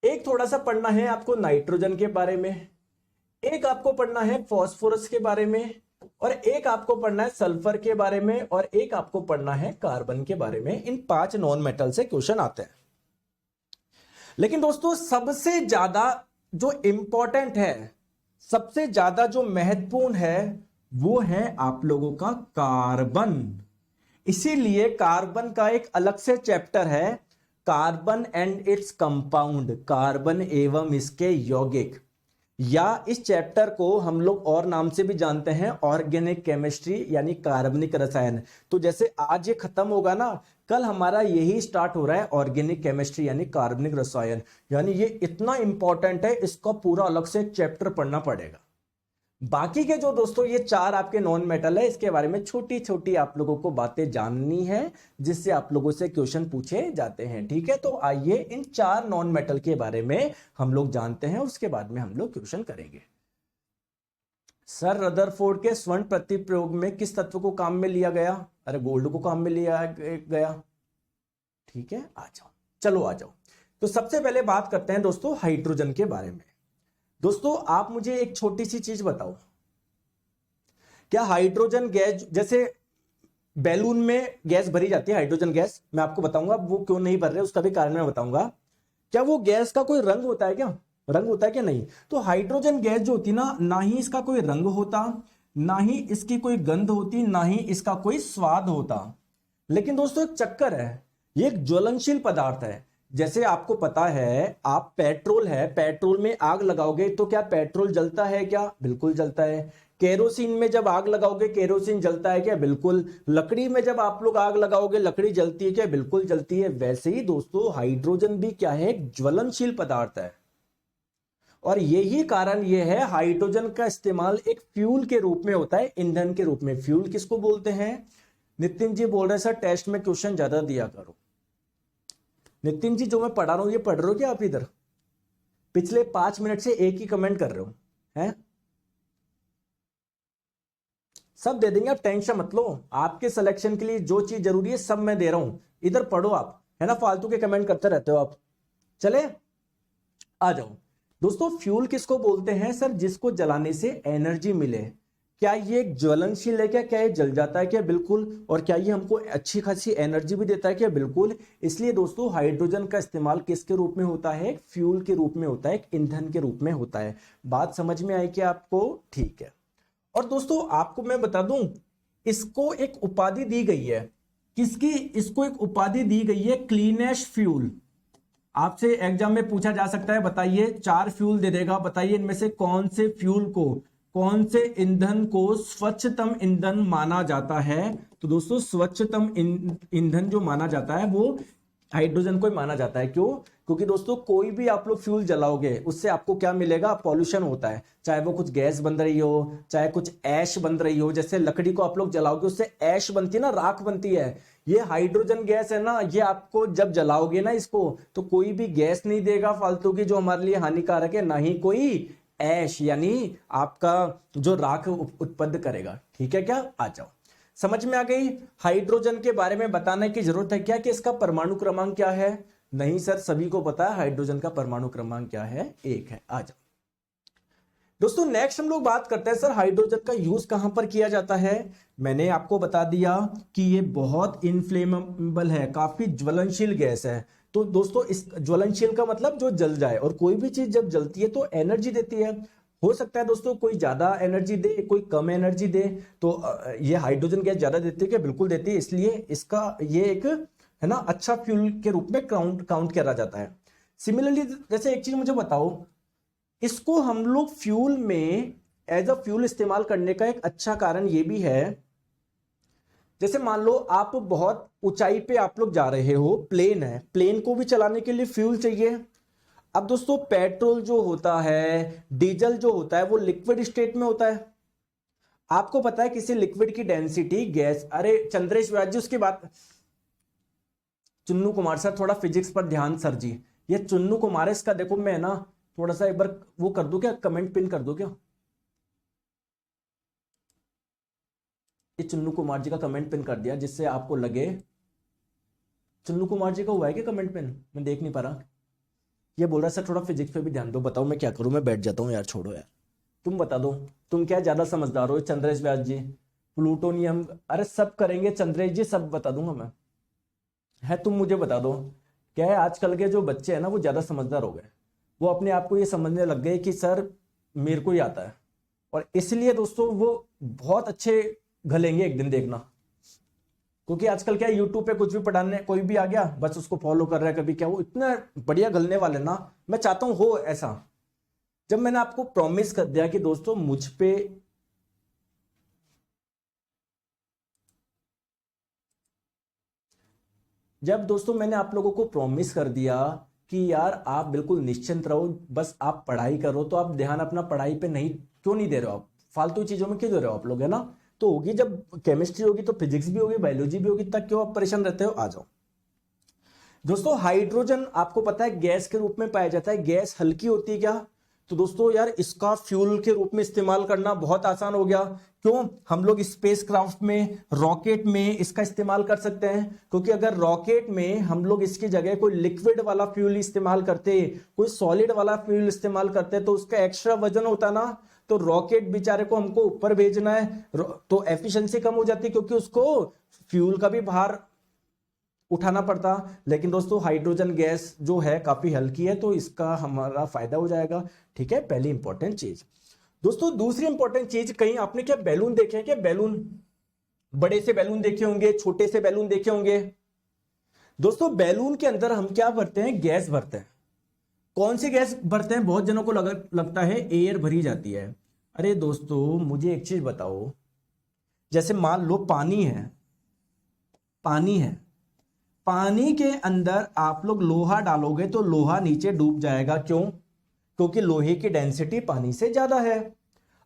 एक थोड़ा सा पढ़ना है आपको नाइट्रोजन के बारे में, एक आपको पढ़ना है फास्फोरस के बारे में, और एक आपको पढ़ना है सल्फर के बारे में, और एक आपको पढ़ना है कार्बन के बारे में। इन 5 नॉन मेटल से क्वेश्चन आते हैं। लेकिन दोस्तों सबसे ज्यादा जो इंपॉर्टेंट है, सबसे ज्यादा जो महत्वपूर्ण है, वो है आप लोगों का कार्बन। इसीलिए कार्बन का एक अलग से चैप्टर है, carbon and its compound, carbon एवं इसके यौगिक, या इस चैप्टर को हम लोग और नाम से भी जानते हैं ऑर्गेनिक केमिस्ट्री, यानी कार्बनिक रसायन। तो जैसे आज ये खत्म होगा ना, कल हमारा यही स्टार्ट हो रहा है ऑर्गेनिक केमिस्ट्री यानी कार्बनिक रसायन। यानी ये इतना इंपॉर्टेंट है, इसका पूरा अलग से एक चैप्टर पढ़ना पड़ेगा। बाकी के जो दोस्तों ये 4 आपके नॉन मेटल है, इसके बारे में छोटी छोटी आप लोगों को बातें जाननी है, जिससे आप लोगों से क्वेश्चन पूछे जाते हैं। ठीक है, तो आइए इन 4 नॉन मेटल के बारे में हम लोग जानते हैं, उसके बाद में हम लोग क्वेश्चन करेंगे। सर रदरफोर्ड के स्वर्ण प्रतिप्रयोग में किस तत्व को काम में लिया गया? अरे गोल्ड को काम में लिया गया। ठीक है, आ जाओ, चलो आ जाओ। तो सबसे पहले बात करते हैं दोस्तों हाइड्रोजन के बारे में। दोस्तों आप मुझे एक छोटी सी चीज बताओ, क्या हाइड्रोजन गैस, जैसे बैलून में गैस भरी जाती है हाइड्रोजन गैस, मैं आपको बताऊंगा वो क्यों नहीं भर रहे, उसका भी कारण मैं बताऊंगा। क्या वो गैस का कोई रंग होता है? क्या रंग होता है क्या? नहीं। तो हाइड्रोजन गैस जो होती ना, ना ही इसका कोई रंग होता, ना ही इसकी कोई गंध होती, ना ही इसका कोई स्वाद होता। लेकिन दोस्तों एक चक्कर है, ये एक ज्वलनशील पदार्थ है। जैसे आपको पता है, आप पेट्रोल है, पेट्रोल में आग लगाओगे तो क्या पेट्रोल जलता है? क्या बिल्कुल जलता है। केरोसिन में जब आग लगाओगे केरोसिन जलता है क्या? बिल्कुल। लकड़ी में जब आप लोग आग लगाओगे लकड़ी जलती है क्या? बिल्कुल जलती है। वैसे ही दोस्तों हाइड्रोजन भी क्या है? एक ज्वलनशील पदार्थ है, और यही कारण यह है हाइड्रोजन का इस्तेमाल एक फ्यूल के रूप में होता है, ईंधन के रूप में। फ्यूल किसको बोलते हैं? नितिन जी बोल रहे हैं सर टेस्ट में क्वेश्चन ज्यादा दिया करो। नितिन जी जो मैं पढ़ा रहा हूं ये पढ़ रहे हो क्या आप? इधर पिछले 5 मिनट से एक ही कमेंट कर रहे हो हैं? सब दे देंगे, आप टेंशन मत लो। आपके सिलेक्शन के लिए जो चीज जरूरी है सब मैं दे रहा हूं, इधर पढ़ो आप, है ना? फालतू के कमेंट करते रहते हो आप। चले आ जाओ दोस्तों। फ्यूल किसको बोलते हैं सर? जिसको जलाने से एनर्जी मिले। क्या ये ज्वलनशील है? क्या ये जल जाता है? क्या बिल्कुल। और क्या ये हमको अच्छी खासी एनर्जी भी देता है? क्या बिल्कुल। इसलिए दोस्तों हाइड्रोजन का इस्तेमाल किसके रूप में होता है? फ्यूल के रूप में होता है, एक ईंधन के रूप में होता है। बात समझ में आई क्या आपको? ठीक है। और दोस्तों आपको मैं बता दूं, इसको एक उपाधि दी गई है। किसकी? इसको एक उपाधि दी गई है क्लीनेस्ट फ्यूल। आपसे एग्जाम में पूछा जा सकता है, बताइए 4 फ्यूल दे देगा, बताइए इनमें से कौन से फ्यूल को, कौन से ईंधन को स्वच्छतम ईंधन माना जाता है? तो दोस्तों स्वच्छतम ईंधन जो माना जाता है वो हाइड्रोजन को ही माना जाता है। क्यों? क्योंकि दोस्तों कोई भी आप लोग फ्यूल जलाओगे उससे आपको क्या मिलेगा? पॉल्यूशन होता है। चाहे वो कुछ गैस बन रही हो, चाहे कुछ ऐश बन रही हो। जैसे लकड़ी को आप लोग जलाओगे उससे ऐश बनती है ना, राख बनती है। ये हाइड्रोजन गैस है ना, ये आपको जब जलाओगे ना इसको, तो कोई भी गैस नहीं देगा फालतू की जो हमारे लिए हानिकारक है, ना ही कोई ऐश यानी आपका जो राख उत्पन्न करेगा। ठीक है क्या? आ जाओ, समझ में आ गई? हाइड्रोजन के बारे में बताने की जरूरत है क्या कि इसका परमाणु क्रमांक क्या है? नहीं सर, सभी को पता है हाइड्रोजन का परमाणु क्रमांक क्या है? 1 है। आ जाओ दोस्तों, नेक्स्ट हम लोग बात करते हैं सर हाइड्रोजन का यूज कहां पर किया जाता है। मैंने आपको बता दिया कि ये बहुत इनफ्लेमेबल है, काफी ज्वलनशील गैस है। तो दोस्तों इस ज्वलनशील का मतलब जो जल जाए, और कोई भी चीज जब जलती है तो एनर्जी देती है। हो सकता है दोस्तों कोई ज्यादा एनर्जी दे, कोई कम एनर्जी दे। तो ये हाइड्रोजन गैस ज्यादा देती है क्या? बिल्कुल देती है। इसलिए इसका ये एक है ना अच्छा फ्यूल के रूप में काउंट करा जाता है। सिमिलरली जैसे एक चीज मुझे बताओ, इसको हम लोग फ्यूल में एज अ फ्यूल इस्तेमाल करने का एक अच्छा कारण ये भी है, जैसे मान लो आप बहुत ऊंचाई पे आप लोग जा रहे हो, प्लेन है, प्लेन को भी चलाने के लिए फ्यूल चाहिए। अब दोस्तों पेट्रोल जो होता है, डीजल जो होता है, वो लिक्विड स्टेट में होता है। आपको पता है किसी लिक्विड की डेंसिटी गैस, अरे चंद्रेश व्यास जी उसकी बात, चुन्नू कुमार सर थोड़ा फिजिक्स पर ध्यान सर जी। ये चुन्नू कुमार है, इसका देखो मैं ना थोड़ा सा एक बार वो कर दूं क्या, कमेंट पिन कर दूं क्या? ये चुन्नू कुमार जी का कमेंट पिन कर दिया, जिससे आपको लगे चुन्नू कुमार जी का हुआ है क्या कमेंट पिन? मैं देख नहीं पा रहा। ये बोल रहा है सर थोड़ा फिजिक्स पे भी ध्यान दो। बताओ मैं क्या करूं, मैं बैठ जाता हूं यार, छोड़ो यार। तुम बता दो, तुम क्या ज्यादा समझदार हो चंद्रेश व्यास जी? प्लूटोनियम, अरे सब करेंगे चंद्रेश जी, सब बता दूंगा मैं। है, तुम मुझे बता दो। क्या है, आजकल के जो बच्चे हैं ना वो ज्यादा समझदार हो गए। वो अपने आप को ये समझने लग गए कि सर मेरे को ही आता है, और इसलिए दोस्तों वो बहुत अच्छे घलेंगे एक दिन, देखना। क्योंकि आजकल क्या है, यूट्यूब पे कुछ भी पढ़ाने कोई भी आ गया, बस उसको फॉलो कर रहा है। कभी क्या, वो इतना बढ़िया घलने वाले ना, मैं चाहता हूं हो ऐसा। जब मैंने आपको प्रॉमिस कर दिया कि दोस्तों मुझ पे जब दोस्तों मैंने आप लोगों को प्रॉमिस कर दिया कि यार आप बिल्कुल निश्चिंत रहो, बस आप पढ़ाई करो, तो आप ध्यान अपना पढ़ाई पे नहीं क्यों नहीं दे रहे हो? आप फालतू चीजों में क्यों दे रहे हो आप लोग, है ना? तो होगी, जब केमिस्ट्री होगी तो फिजिक्स भी होगी, बायोलॉजी भी होगी, तब क्यों आप परेशान रहते हो? आ जाओ दोस्तों। हाइड्रोजन आपको पता है गैस के रूप में पाया जाता है। गैस हल्की होती है क्या? तो दोस्तों यार इसका फ्यूल के रूप में इस्तेमाल करना बहुत आसान हो गया। क्यों? हम लोग स्पेस क्राफ्ट में, रॉकेट में इसका इस्तेमाल कर सकते हैं। क्योंकि अगर रॉकेट में हम लोग इसकी जगह कोई लिक्विड वाला फ्यूल इस्तेमाल करते, कोई सॉलिड वाला फ्यूल इस्तेमाल करते, तो उसका एक्स्ट्रा वजन होता ना, तो रॉकेट बेचारे को हमको ऊपर भेजना है, तो एफिशिएंसी कम हो जाती, क्योंकि उसको फ्यूल का भी भार उठाना पड़ता। लेकिन दोस्तों हाइड्रोजन गैस जो है काफी हल्की है, तो इसका हमारा फायदा हो जाएगा। ठीक है, पहली इंपॉर्टेंट चीज। दोस्तों दूसरी इंपॉर्टेंट चीज, कहीं आपने क्या बैलून देखे हैं क्या? बैलून, बड़े से बैलून देखे होंगे, छोटे से बैलून देखे होंगे। दोस्तों बैलून के अंदर हम क्या भरते हैं? गैस भरते हैं। कौन सी गैस भरते हैं? बहुत जनों को लगता है एयर भरी जाती है। अरे दोस्तों मुझे एक चीज बताओ, जैसे मान लो पानी है, पानी है, पानी के अंदर आप लोग लोहा डालोगे तो लोहा नीचे डूब जाएगा। क्यों? क्योंकि लोहे की डेंसिटी पानी से ज्यादा है।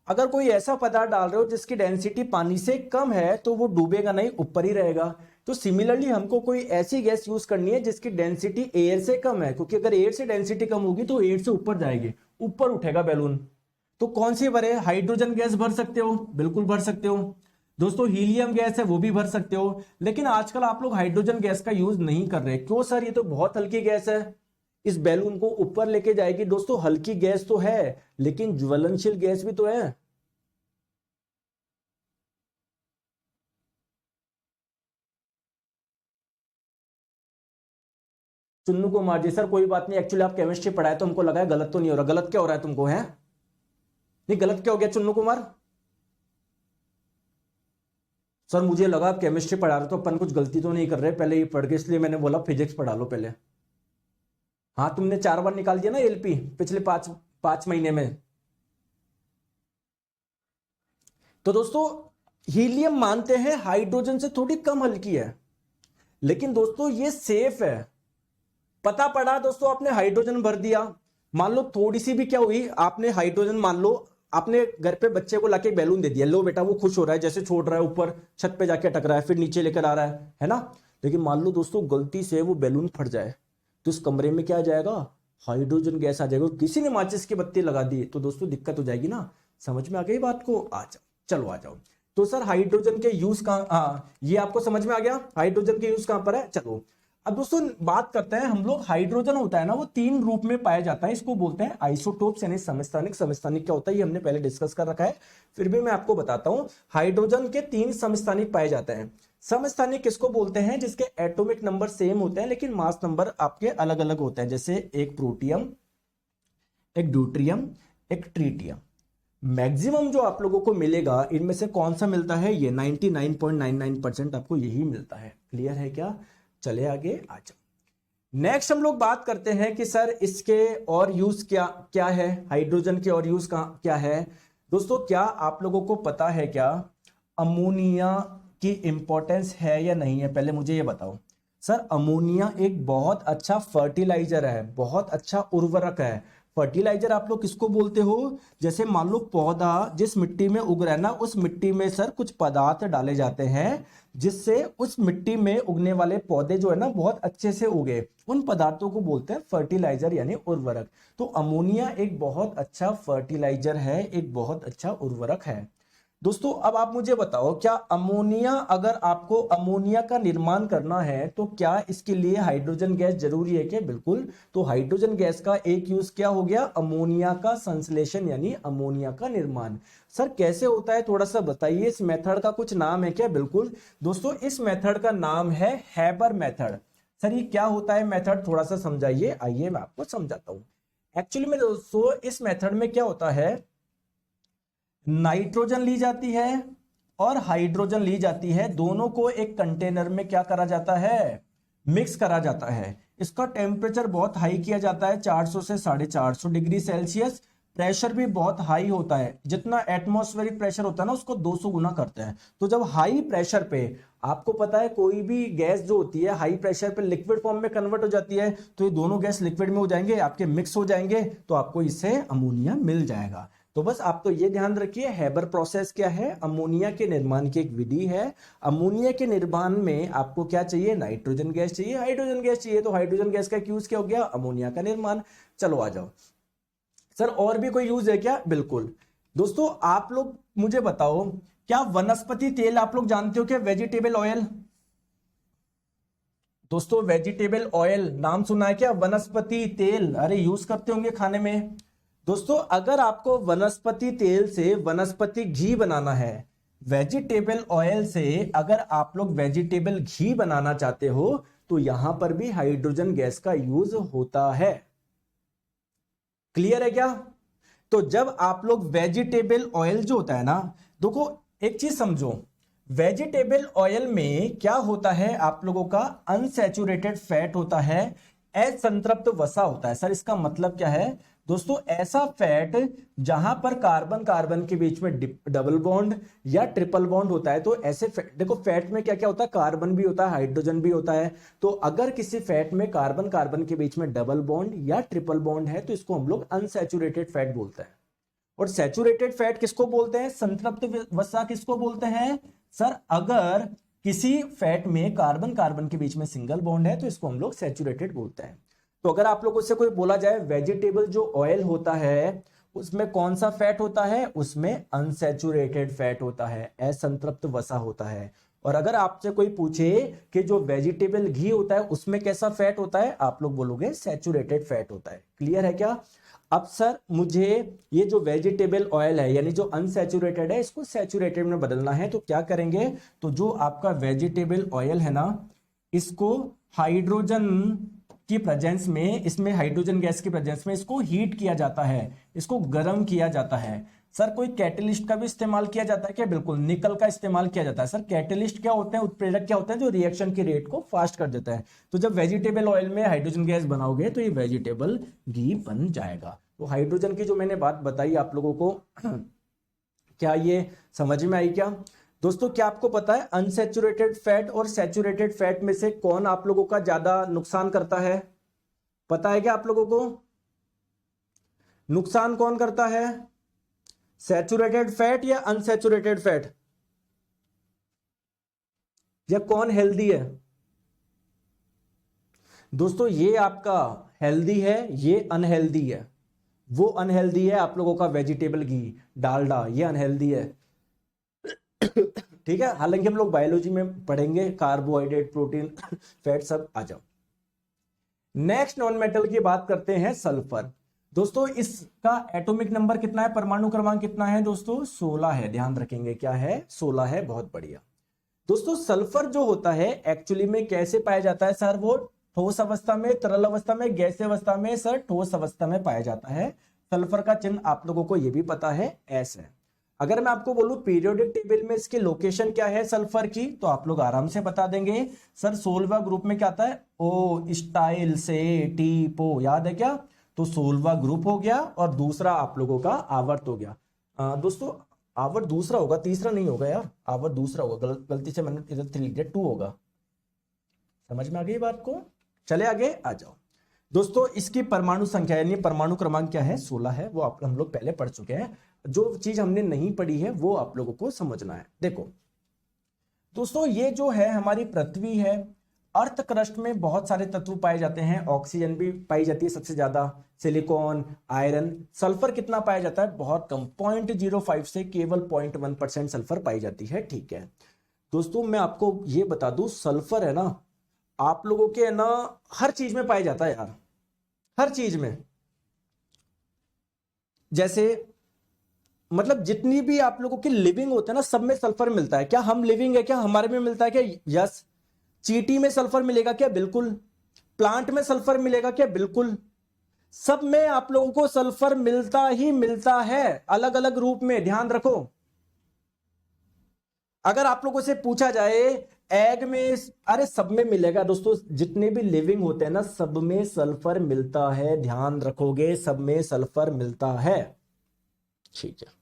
अगर कोई ऐसा पदार्थ डाल रहे हो जिसकी डेंसिटी पानी से कम है, तो वो डूबेगा नहीं, ऊपर ही रहेगा। तो सिमिलरली हमको कोई ऐसी गैस यूज करनी है जिसकी डेंसिटी एयर से कम है, क्योंकि अगर एयर से डेंसिटी कम होगी तो एयर से ऊपर जाएगी, ऊपर उठेगा बैलून। तो कौन सी भरे? हाइड्रोजन गैस भर सकते हो, बिल्कुल भर सकते हो। दोस्तों हीलियम गैस है, वो भी भर सकते हो। लेकिन आजकल आप लोग हाइड्रोजन गैस का यूज नहीं कर रहे। क्यों सर? ये तो बहुत हल्की गैस है, इस बैलून को ऊपर लेके जाएगी। दोस्तों हल्की गैस तो है, लेकिन ज्वलनशील गैस भी तो है। चुन्नू कुमार जी, सर कोई बात नहीं, एक्चुअली आप केमिस्ट्री पढ़ाए तो हमको लगा है गलत तो नहीं हो रहा। गलत क्या हो रहा है तुमको? है नहीं, गलत क्या हो गया चुन्नू कुमार? सर मुझे लगा आप केमिस्ट्री पढ़ा रहे हो तो अपन कुछ गलती तो नहीं कर रहे पहले ये पढ़ के, इसलिए मैंने बोला फिजिक्स पढ़ा लो पहले। हाँ, तुमने 4 बार निकाल दिया ना एलपी पिछले 5 महीने में। तो दोस्तों हीलियम मानते हैं हाइड्रोजन से थोड़ी कम हल्की है, लेकिन दोस्तों ये सेफ है। पता पड़ा दोस्तों, आपने हाइड्रोजन भर दिया, मान लो थोड़ी सी भी क्या हुई, आपने हाइड्रोजन, मान लो आपने घर पे बच्चे को लाके बैलून दे दिया, लो बेटा, वो खुश हो रहा है, जैसे छोड़ रहा है ऊपर छत पे जाके अटक रहा है, फिर नीचे लेकर आ रहा है ना। लेकिन मान लो दोस्तों गलती से वो बैलून फट जाए, तो इस कमरे में क्या आ जाएगा? हाइड्रोजन गैस आ जाएगा। किसी ने माचिस की बत्ती लगा दी तो दोस्तों दिक्कत हो जाएगी ना। समझ में आ गई बात को? आ जाओ, चलो आ जाओ। तो सर हाइड्रोजन के यूज कहां, हाँ ये आपको समझ में आ गया, हाइड्रोजन के यूज कहां पर है। चलो अब दोस्तों बात करते हैं हम लोग। हाइड्रोजन होता है ना, वो 3 रूप में पाया जाता है, इसको बोलते हैं आइसोटोप्स यानी समस्थानिक। समस्थानिक क्या होता है ये हमने पहले डिस्कस कर रखा है, फिर भी मैं आपको बताता हूं। हाइड्रोजन के 3 समस्थानिक पाए जाते हैं। समस्थानिक किसको बोलते हैं? जिसके एटॉमिक नंबर सेम होते हैं लेकिन मास नंबर आपके अलग अलग होते हैं। जैसे एक प्रोटियम, एक ड्यूट्रियम, एक ट्रीटियम। मैक्सिमम जो आप लोगों को मिलेगा इनमें से कौन सा मिलता है? ये 99.99% आपको यही मिलता है। क्लियर है क्या? चले आगे आ जाओ। नेक्स्ट हम लोग बात करते हैं कि सर इसके और यूज क्या क्या है, हाइड्रोजन के और यूज क्या है। दोस्तों क्या आप लोगों को पता है क्या अमोनिया की इंपॉर्टेंस है या नहीं है? पहले मुझे ये बताओ। सर अमोनिया एक बहुत अच्छा फर्टिलाइजर है, बहुत अच्छा उर्वरक है। फर्टिलाइजर आप लोग किसको बोलते हो? जैसे मान लो पौधा जिस मिट्टी में उग रहा है ना, उस मिट्टी में सर कुछ पदार्थ डाले जाते हैं जिससे उस मिट्टी में उगने वाले पौधे जो है ना बहुत अच्छे से उगे। उन पदार्थों को बोलते हैं फर्टिलाइजर यानी उर्वरक। तो अमोनिया एक बहुत अच्छा फर्टिलाइजर है, एक बहुत अच्छा उर्वरक है। दोस्तों अब आप मुझे बताओ, क्या अमोनिया, अगर आपको अमोनिया का निर्माण करना है तो क्या इसके लिए हाइड्रोजन गैस जरूरी है क्या? बिल्कुल। तो हाइड्रोजन गैस का एक यूज क्या हो गया? अमोनिया का संश्लेषण यानी अमोनिया का निर्माण। सर कैसे होता है थोड़ा सा बताइए, इस मेथड का कुछ नाम है क्या? बिल्कुल दोस्तों, इस मेथड का नाम है हैबर मेथड। सर ये क्या होता है मेथड, थोड़ा सा समझाइए। आइए मैं आपको समझाता हूं। एक्चुअली में दोस्तों इस मेथड में क्या होता है, नाइट्रोजन ली जाती है और हाइड्रोजन ली जाती है, दोनों को एक कंटेनर में क्या करा जाता है? मिक्स करा जाता है। इसका टेम्परेचर बहुत हाई किया जाता है, 400 से 450 डिग्री सेल्सियस। प्रेशर भी बहुत हाई होता है, जितना एटमॉस्फेरिक प्रेशर होता है ना उसको 200 गुना करते हैं। तो जब हाई प्रेशर पे, आपको पता है कोई भी गैस जो होती है हाई प्रेशर पे लिक्विड फॉर्म में कन्वर्ट हो जाती है, तो ये दोनों गैस लिक्विड में हो जाएंगे, आपके मिक्स हो जाएंगे, तो आपको इससे अमोनिया मिल जाएगा। तो बस आप तो ये ध्यान रखिए, हैबर प्रोसेस क्या है? अमोनिया के निर्माण की एक विधि है। अमोनिया के निर्माण में आपको क्या चाहिए? नाइट्रोजन गैस चाहिए, हाइड्रोजन गैस चाहिए। तो हाइड्रोजन गैस का यूज क्या हो गया? अमोनिया का निर्माण। चलो आ जाओ। सर और भी कोई यूज है क्या? बिल्कुल दोस्तों, आप लोग मुझे बताओ, क्या वनस्पति तेल आप लोग जानते हो क्या? Vegetable oil. दोस्तों वेजिटेबल ऑयल नाम सुना है क्या? वनस्पति तेल, अरे यूज करते होंगे खाने में। दोस्तों अगर आपको वनस्पति तेल से वनस्पति घी बनाना है, वेजिटेबल ऑयल से अगर आप लोग वेजिटेबल घी बनाना चाहते हो, तो यहां पर भी हाइड्रोजन गैस का यूज होता है। क्लियर है क्या? तो जब आप लोग वेजिटेबल ऑयल जो होता है ना, देखो एक चीज समझो, वेजिटेबल ऑयल में क्या होता है? आप लोगों का अनसैचुरेटेड फैट होता है, असंतृप्त वसा होता है। सर इसका मतलब क्या है? दोस्तों ऐसा फैट जहां पर कार्बन कार्बन के बीच में डबल बॉन्ड या ट्रिपल बॉन्ड होता है, तो ऐसे देखो फैट में क्या क्या होता है? कार्बन भी होता है, हाइड्रोजन भी होता है। तो अगर किसी फैट में कार्बन कार्बन के बीच में डबल बॉन्ड या ट्रिपल बॉन्ड है, तो इसको हम लोग अनसैचुरेटेड फैट बोलते हैं। और सैचुरेटेड फैट किसको बोलते हैं? संतृप्त वसा किसको बोलते हैं? सर अगर किसी फैट में कार्बन कार्बन के बीच में सिंगल बॉन्ड है, तो इसको हम लोग सैचुरेटेड बोलते हैं। तो अगर आप लोगों से कोई बोला जाए वेजिटेबल जो ऑयल होता है उसमें कौन सा फैट होता है? उसमें अनसैचुरेटेड फैट होता है, असंतृप्त वसा होता है। और अगर आपसे कोई पूछे कि जो वेजिटेबल घी होता है उसमें कैसा फैट होता है, आप लोग बोलोगे सैचुरेटेड फैट होता है। क्लियर है क्या? अब सर मुझे ये जो वेजिटेबल ऑयल है यानी जो अनसैचुरेटेड है, इसको सैचुरेटेड में बदलना है, तो क्या करेंगे? तो जो आपका वेजिटेबल ऑयल है ना, इसको हाइड्रोजन की प्रेजेंस में, इसमें हाइड्रोजन गैस की प्रेजेंस में इसको हीट किया जाता है, इसको गर्म किया जाता है। सर कोई कैटलिस्ट का भी इस्तेमाल किया जाता है क्या? बिल्कुल, निकल का इस्तेमाल किया जाता है। सर कैटलिस्ट क्या होते हैं? उत्प्रेरक क्या होते हैं? जो रिएक्शन की रेट को फास्ट कर देता है। तो जब वेजिटेबल ऑयल में हाइड्रोजन गैस बनाओगे तो ये वेजिटेबल घी बन जाएगा। तो हाइड्रोजन की जो मैंने बात बताई आप लोगों को, क्या ये समझ में आई क्या? दोस्तों क्या आपको पता है अनसैचुरेटेड फैट और सैचुरेटेड फैट में से कौन आप लोगों का ज्यादा नुकसान करता है? पता है क्या आप लोगों को? नुकसान कौन करता है, सैचुरेटेड फैट या अनसैचुरेटेड फैट? या कौन हेल्दी है? दोस्तों ये आपका हेल्दी है, ये अनहेल्दी है। वो अनहेल्दी है आप लोगों का वेजिटेबल घी, डालडा, ये अनहेल्दी है। ठीक है, हालांकि हम लोग बायोलॉजी में पढ़ेंगे कार्बोहाइड्रेट, प्रोटीन, फैट सब। आ जाओ नेक्स्ट नॉन मेटल की बात करते हैं, सल्फर। दोस्तों इसका एटॉमिक नंबर कितना है, परमाणु क्रमांक कितना है? दोस्तों 16 है, ध्यान रखेंगे क्या है? 16 है, बहुत बढ़िया। दोस्तों सल्फर जो होता है एक्चुअली में कैसे पाया जाता है? सर वो ठोस अवस्था में, तरल अवस्था में, गैसीय अवस्था में? सर ठोस अवस्था में पाया जाता है। सल्फर का चिन्ह आप लोगों को यह भी पता है, एस है। अगर मैं आपको बोलूं पीरियोडिक टेबल में इसकी लोकेशन क्या है सल्फर की, तो आप लोग आराम से बता देंगे। सर 16वां ग्रुप में क्या आता है? ओ स्टाइल से टी पो, याद है क्या? तो 16वां ग्रुप हो गया। और दूसरा आप लोगों का आवर्त हो गया। दोस्तों आवर्त दूसरा होगा, तीसरा नहीं होगा यार, आवर्त दूसरा होगा, गलती से मैंने इधर 3 लिख दिया, 2 होगा। समझ में आ गई बात को? चले आगे आ जाओ। दोस्तों इसकी परमाणु संख्या यानी परमाणु क्रमांक क्या है? 16 है। वो हम लोग पहले पढ़ चुके हैं। जो चीज हमने नहीं पढ़ी है वो आप लोगों को समझना है। देखो दोस्तों ये जो है हमारी पृथ्वी है, अर्थ क्रस्ट में बहुत सारे तत्व पाए जाते हैं, ऑक्सीजन भी पाई जाती है सबसे ज्यादा, सिलिकॉन, आयरन। सल्फर कितना पाया जाता है? बहुत कम, 0.05 से केवल 0.1% सल्फर पाई जाती है। ठीक है दोस्तों, मैं आपको ये बता दूं, सल्फर है ना आप लोगों के है ना हर चीज में पाया जाता है यार, हर चीज में। जैसे मतलब जितनी भी आप लोगों की लिविंग होते हैं ना, सब में सल्फर मिलता है। क्या हम लिविंग है? क्या हमारे में मिलता है क्या? यस। चींटी में सल्फर मिलेगा क्या? बिल्कुल। प्लांट में सल्फर मिलेगा क्या? बिल्कुल। सब में आप लोगों को सल्फर मिलता ही मिलता है, अलग अलग रूप में, ध्यान रखो। अगर आप लोगों से पूछा जाए एग में, अरे सब में मिलेगा दोस्तों, जितने भी लिविंग होते हैं ना सब में सल्फर मिलता है, ध्यान रखोगे, सब में सल्फर मिलता है। ठीक है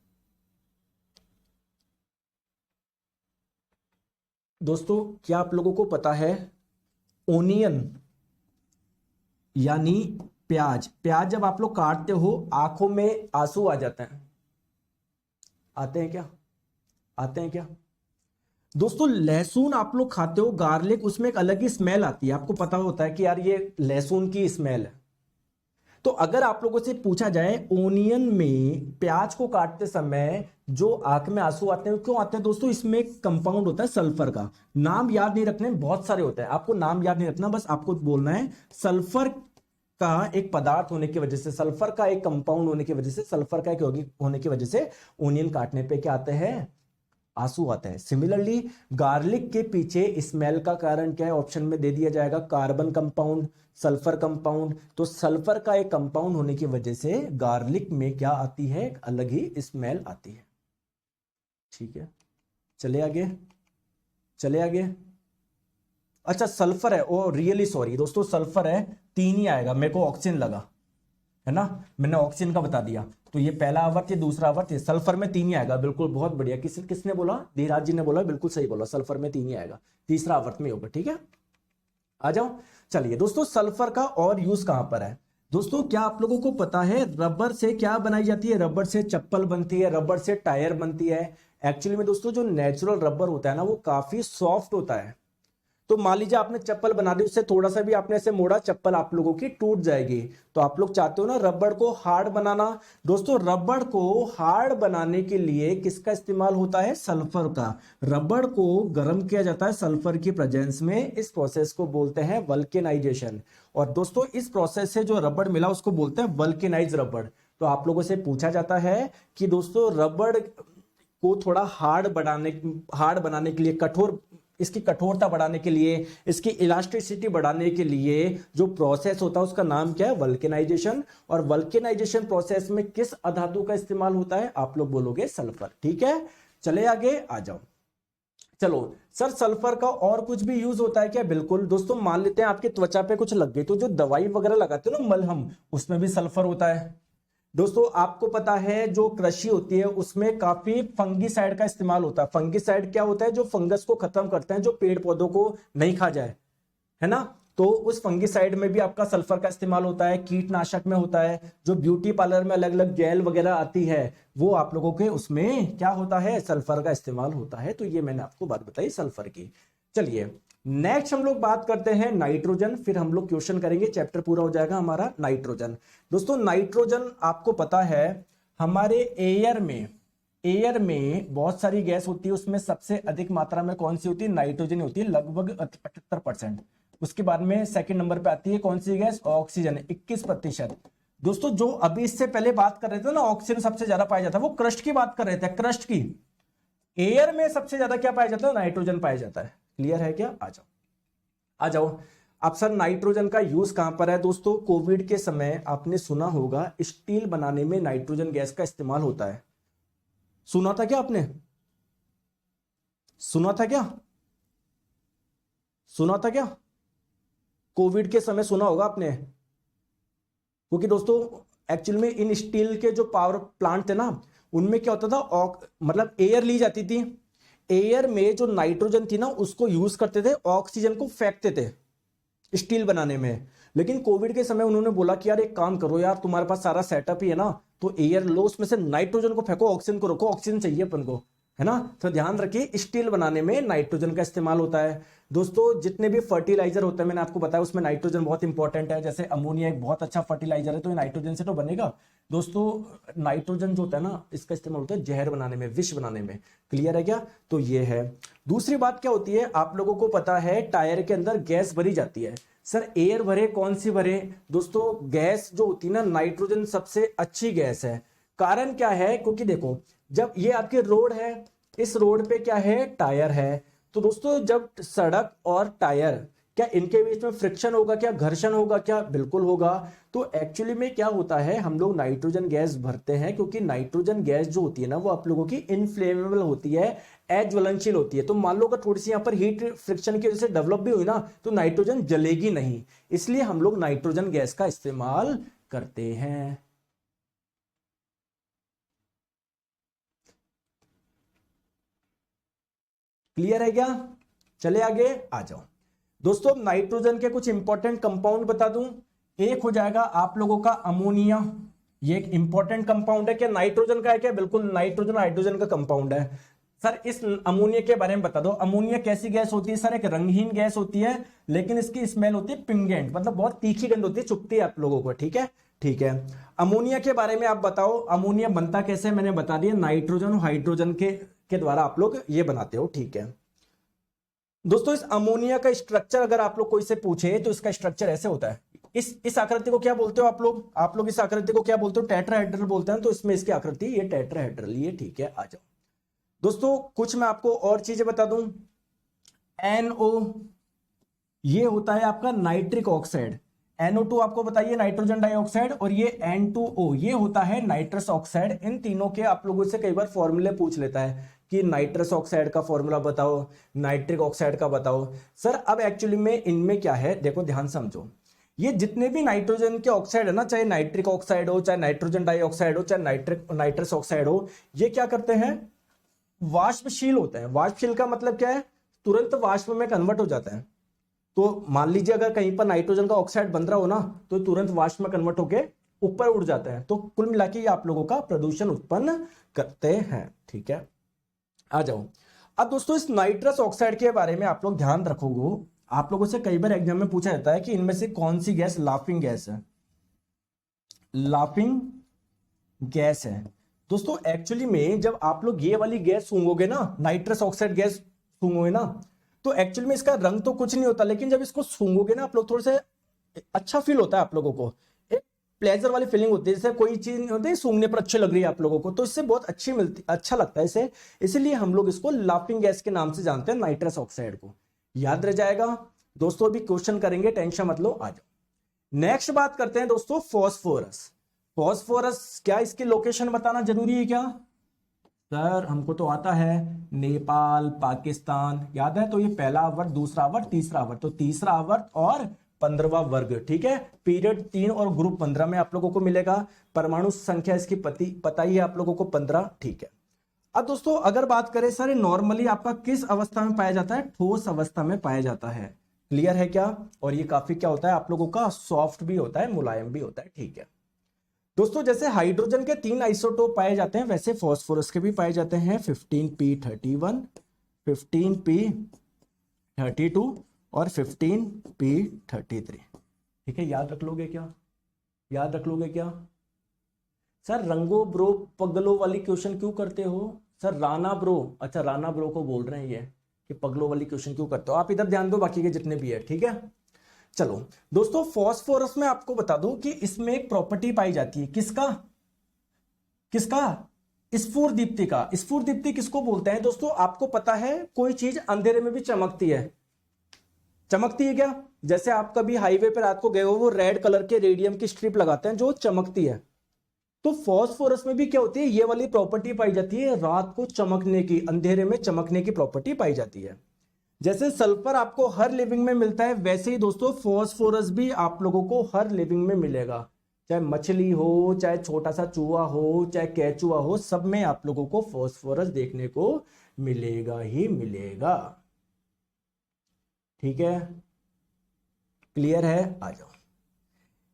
दोस्तों, क्या आप लोगों को पता है ओनियन यानी प्याज, प्याज जब आप लोग काटते हो आंखों में आंसू आ जाते हैं, आते हैं क्या? आते हैं क्या दोस्तों? लहसुन आप लोग खाते हो, गार्लिक, उसमें एक अलग ही स्मेल आती है, आपको पता होता है कि यार ये लहसुन की स्मेल है। तो अगर आप लोगों से पूछा जाए ओनियन में, प्याज को काटते समय जो आंख में आंसू आते हैं, क्यों आते हैं दोस्तों? इसमें एक कंपाउंड होता है सल्फर का, नाम याद नहीं रखने, बहुत सारे होते हैं, आपको नाम याद नहीं रखना, बस आपको बोलना है सल्फर का एक पदार्थ होने की वजह से, सल्फर का एक कंपाउंड होने की वजह से, सल्फर का एक होने की वजह से ओनियन काटने पे क्या आते हैं? आंसू आते हैं। सिमिलरली गार्लिक के पीछे स्मेल का कारण क्या है? ऑप्शन में दे दिया जाएगा कार्बन कंपाउंड, सल्फर कंपाउंड। तो सल्फर का एक कंपाउंड होने की वजह से गार्लिक में क्या आती है? एक अलग ही स्मेल आती है। ठीक है, चले आगे, चले आगे। अच्छा सल्फर है, ओ रियली सॉरी दोस्तों, सल्फर है, 3 ही आएगा, मेरे को ऑक्सीजन लगा है ना, मैंने ऑक्सीजन का बता दिया। तो ये पहला आवर्त, ये दूसरा आवर्त, ये सल्फर में 3 ही आएगा, बिल्कुल, बहुत बढ़िया। किसने बोला? धीराज जी ने बोला, बिल्कुल सही बोला, सल्फर में 3 ही आएगा, तीसरा आवर्त में होगा। ठीक है, आ जाओ। चलिए दोस्तों, सल्फर का और यूज कहां पर है दोस्तों? क्या आप लोगों को पता है रबर से क्या बनाई जाती है? रबर से चप्पल बनती है, रबर से टायर बनती है। एक्चुअली में दोस्तों जो नेचुरल रबर होता है ना वो काफी सॉफ्ट होता है। तो मान लीजिए आपने चप्पल बना दी, उससे थोड़ा सा भी आपने ऐसे मोड़ा, चप्पल आप लोगों की टूट जाएगी। तो आप लोग चाहते हो ना रबड़ को हार्ड बनाना। दोस्तों रबड़ को हार्ड बनाने के लिए किसका इस्तेमाल होता है? सल्फर का। रबड़ को गर्म किया जाता है सल्फर की प्रेजेंस में, इस प्रोसेस को बोलते हैं वल्केनाइजेशन। और दोस्तों इस प्रोसेस से जो रबड़ मिला उसको बोलते हैं वल्केनाइज रबड़। तो आप लोगों से पूछा जाता है कि दोस्तों रबड़ को थोड़ा हार्ड बनाने के लिए, कठोर, इसकी कठोरता बढ़ाने के लिए, इसकी इलास्टिसिटी बढ़ाने के लिए जो प्रोसेस होता है उसका नाम क्या है? वल्केनाइजेशन। और वल्केनाइजेशन प्रोसेस में किस अधातु का इस्तेमाल होता है? आप लोग बोलोगे सल्फर। ठीक है, चले आगे, आ जाओ। चलो सर, सल्फर का और कुछ भी यूज होता है क्या? बिल्कुल दोस्तों, मान लेते हैं आपकी त्वचा पे कुछ लग गई, तो जो दवाई वगैरह लगाते हो ना, मलहम, उसमें भी सल्फर होता है। दोस्तों आपको पता है जो कृषि होती है उसमें काफी फंगीसाइड का इस्तेमाल होता है। फंगीसाइड क्या होता है? जो फंगस को खत्म करते हैं, जो पेड़ पौधों को नहीं खा जाए, है ना। तो उस फंगीसाइड में भी आपका सल्फर का इस्तेमाल होता है, कीटनाशक में होता है, जो ब्यूटी पार्लर में अलग अलग जेल वगैरह आती है वो आप लोगों के उसमें क्या होता है? सल्फर का इस्तेमाल होता है। तो ये मैंने आपको बात बताई सल्फर की। चलिए नेक्स्ट हम लोग बात करते हैं नाइट्रोजन, फिर हम लोग क्वेश्चन करेंगे, चैप्टर पूरा हो जाएगा हमारा। नाइट्रोजन दोस्तों, नाइट्रोजन आपको पता है हमारे एयर में बहुत सारी गैस होती है, उसमें सबसे अधिक मात्रा में कौन सी होती है? नाइट्रोजन होती है, लगभग 78%। उसके बाद में सेकंड नंबर पे आती है कौन सी गैस? ऑक्सीजन, 21%। दोस्तों जो अभी इससे पहले बात कर रहे थे ना, ऑक्सीजन सबसे ज्यादा पाया जाता है, वो क्रस्ट की बात कर रहे थे, क्रस्ट की। एयर में सबसे ज्यादा क्या पाया जाता है? नाइट्रोजन पाया जाता है। क्लियर है क्या? आ जाओ, आ जाओ। अब सर नाइट्रोजन का यूज कहां पर है दोस्तों? कोविड के समय आपने सुना होगा स्टील बनाने में नाइट्रोजन गैस का इस्तेमाल होता है। सुना था क्या आपने? सुना था क्या? सुना था क्या? कोविड के समय सुना होगा आपने, क्योंकि दोस्तों एक्चुअल में इन स्टील के जो पावर प्लांट थे ना, उनमें क्या होता था, मतलब एयर ली जाती थी, एयर में जो नाइट्रोजन थी ना उसको यूज करते थे, ऑक्सीजन को फेंकते थे स्टील बनाने में। लेकिन कोविड के समय उन्होंने बोला कि यार एक काम करो यार, तुम्हारे पास सारा सेटअप ही है ना, तो एयर लो, उसमें से नाइट्रोजन को फेंको, ऑक्सीजन को रखो, ऑक्सीजन चाहिए अपन को। है ना। तो ध्यान रखिए स्टील बनाने में नाइट्रोजन का इस्तेमाल होता है। दोस्तों जितने भी फर्टिलाइजर होते हैं मैंने आपको बताया उसमें नाइट्रोजन बहुत इंपॉर्टेंट है। जैसे अमोनिया एक बहुत अच्छा फर्टिलाइजर है तो ये नाइट्रोजन से तो बनेगा। दोस्तों नाइट्रोजन जो होता है ना इसका इस्तेमाल होता है जहर बनाने में, विष बनाने में। क्लियर है क्या? तो ये है। दूसरी बात क्या होती है, आप लोगों को पता है टायर के अंदर गैस भरी जाती है। सर एयर भरे कौन सी भरे? दोस्तों गैस जो होती है ना नाइट्रोजन सबसे अच्छी गैस है। कारण क्या है? क्योंकि देखो जब ये आपकी रोड है, इस रोड पे क्या है? टायर है। तो दोस्तों जब सड़क और टायर, क्या इनके बीच में फ्रिक्शन होगा क्या? घर्षण होगा क्या? बिल्कुल होगा। तो एक्चुअली में क्या होता है, हम लोग नाइट्रोजन गैस भरते हैं क्योंकि नाइट्रोजन गैस जो होती है ना वो आप लोगों की इनफ्लेमेबल होती है, अज्वलनशील होती है। तो मान लो अगर थोड़ी सी यहाँ पर हीट फ्रिक्शन की वजह से डेवलप भी हुई ना तो नाइट्रोजन जलेगी नहीं, इसलिए हम लोग नाइट्रोजन गैस का इस्तेमाल करते हैं। क्लियर है क्या? चले आगे आ जाओ। दोस्तों नाइट्रोजन के कुछ इंपॉर्टेंट कंपाउंड बता दूं। एक हो जाएगा आप लोगों का अमोनिया, ये एक इंपॉर्टेंट कंपाउंड है। क्या नाइट्रोजन का है क्या? बिल्कुल नाइट्रोजन हाइड्रोजन का कंपाउंड है। सर इस अमोनिया के बारे में बता दो। अमोनिया कैसी गैस होती है? सर एक रंगहीन गैस होती है लेकिन इसकी स्मेल होती है पिंगेंट, मतलब बहुत तीखी गंध होती है, चुभती है आप लोगों को। ठीक है, ठीक है। अमोनिया के बारे में आप बताओ, अमोनिया बनता कैसे? मैंने बता दिया, नाइट्रोजन और हाइड्रोजन के द्वारा आप लोग ये बनाते हो। ठीक है दोस्तों, इस अमोनिया का स्ट्रक्चर अगर आप लोग कोई से पूछे तो इसका स्ट्रक्चर ऐसे होता है। इस आकृति को क्या बोलते हो आप लोग? आप लोग इस आकृति को क्या बोलते हो? टेट्राहेड्रल बोलते हैं। तो इसमें इसकी आकृति ये टेट्राहेड्रल, ये ठीक है। आ जाओ दोस्तों, कुछ मैं आपको और चीजें बता दूं। NO ये होता है आपका नाइट्रिक ऑक्साइड। NO2 आपको बताइए नाइट्रोजन डाइऑक्साइड, और ये N2O ये होता है नाइट्रस ऑक्साइड। इन तीनों के आप लोगों से कई बार फॉर्मूले पूछ लेता है कि नाइट्रस ऑक्साइड का फॉर्मूला बताओ, नाइट्रिक ऑक्साइड का बताओ। सर अब एक्चुअली में इनमें क्या है, देखो ध्यान समझो। ये जितने भी नाइट्रोजन के ऑक्साइड है ना, चाहे नाइट्रिक ऑक्साइड हो, चाहे नाइट्रोजन डाइऑक्साइड हो, चाहे नाइट्रस ऑक्साइड हो, ये क्या करते हैं? वाष्पशील होते हैं। वाष्पशील का मतलब क्या है? तुरंत वाष्प में कन्वर्ट हो जाता है। तो मान लीजिए अगर कहीं पर नाइट्रोजन का ऑक्साइड बन रहा हो ना तो तुरंत वाष्प में कन्वर्ट होके ऊपर उड़ जाता है। तो कुल मिला के ये आप लोगों का प्रदूषण उत्पन्न करते हैं। ठीक है, आ जाओ। अब दोस्तों इस नाइट्रस ऑक्साइड के बारे में आप लोग ध्यान रखोगे, आप लोगों से कई बार एग्जाम में पूछा जाता है कि इनमें से कौन सी गैस लाफिंग गैस है? लाफिंग गैस है। दोस्तों एक्चुअली में जब आप लोग ये वाली गैस सूंघोगे ना, नाइट्रस ऑक्साइड गैस सूंघोगे ना, तो एक्चुअली में इसका रंग तो कुछ नहीं होता, लेकिन जब इसको सूंघोगे ना आप लोग थोड़ा सा अच्छा फील होता है आप लोगों को, एक प्लेजर वाली फीलिंग होती है। जैसे कोई चीज नहीं होती सूंघने पर अच्छी लग रही है आप लोगों को, तो इससे बहुत अच्छी मिलती, अच्छा लगता है इसे, इसलिए हम लोग इसको लाफिंग गैस के नाम से जानते हैं, नाइट्रस ऑक्साइड को। याद रह जाएगा दोस्तों, अभी क्वेश्चन करेंगे, टेंशन मत लो। आ जाओ नेक्स्ट बात करते हैं दोस्तों, फॉस्फोरस। फॉस्फोरस क्या इसकी लोकेशन बताना जरूरी है क्या? सर हमको तो आता है, नेपाल, पाकिस्तान, याद है? तो ये पहला आवर्त, दूसरा आवर्त, तीसरा आवर्त, तो तीसरा आवर्त और 15वां वर्ग। ठीक है, पीरियड 3 और ग्रुप 15 में आप लोगों को मिलेगा। परमाणु संख्या इसकी पता ही है आप लोगों को, 15। ठीक है, अब दोस्तों अगर बात करें सर नॉर्मली आपका किस अवस्था में पाया जाता है? ठोस अवस्था में पाया जाता है। क्लियर है क्या? और ये काफी क्या होता है आप लोगों का? सॉफ्ट भी होता है, मुलायम भी होता है। ठीक है दोस्तों, जैसे हाइड्रोजन के 3 आइसोटोप पाए जाते हैं वैसे फॉस्फोरस के भी पाए जाते हैं, 15p31, 15p32 और 15p33। ठीक है, याद रख लोगे क्या? याद रख लोगे क्या? सर रंगो ब्रो पगलो वाली क्वेश्चन क्यों करते हो? सर राणा ब्रो, अच्छा राणा ब्रो को बोल रहे हैं ये कि पगलो वाली क्वेश्चन क्यों करते हो? आप इधर ध्यान दो, बाकी के जितने भी है। ठीक है, चलो दोस्तों, फॉस्फोरस में आपको बता दूं कि इसमें एक प्रॉपर्टी पाई जाती है। किसका? किसका? स्फुरदीप्ति का। स्फुरदीप्ति किसको बोलते हैं दोस्तों? आपको पता है कोई चीज अंधेरे में भी चमकती है, चमकती है क्या? जैसे आप कभी हाईवे पे रात को गए हो, वो रेड कलर के रेडियम की स्ट्रिप लगाते हैं जो चमकती है, तो फॉस्फोरस में भी क्या होती है? ये वाली प्रॉपर्टी पाई जाती है, रात को चमकने की, अंधेरे में चमकने की प्रॉपर्टी पाई जाती है। जैसे सल्फर आपको हर लिविंग में मिलता है, वैसे ही दोस्तों फॉस्फोरस भी आप लोगों को हर लिविंग में मिलेगा। चाहे मछली हो, चाहे छोटा सा चूहा हो, चाहे केचुआ हो, सब में आप लोगों को फॉस्फोरस देखने को मिलेगा ही मिलेगा। ठीक है, क्लियर है? आ जाओ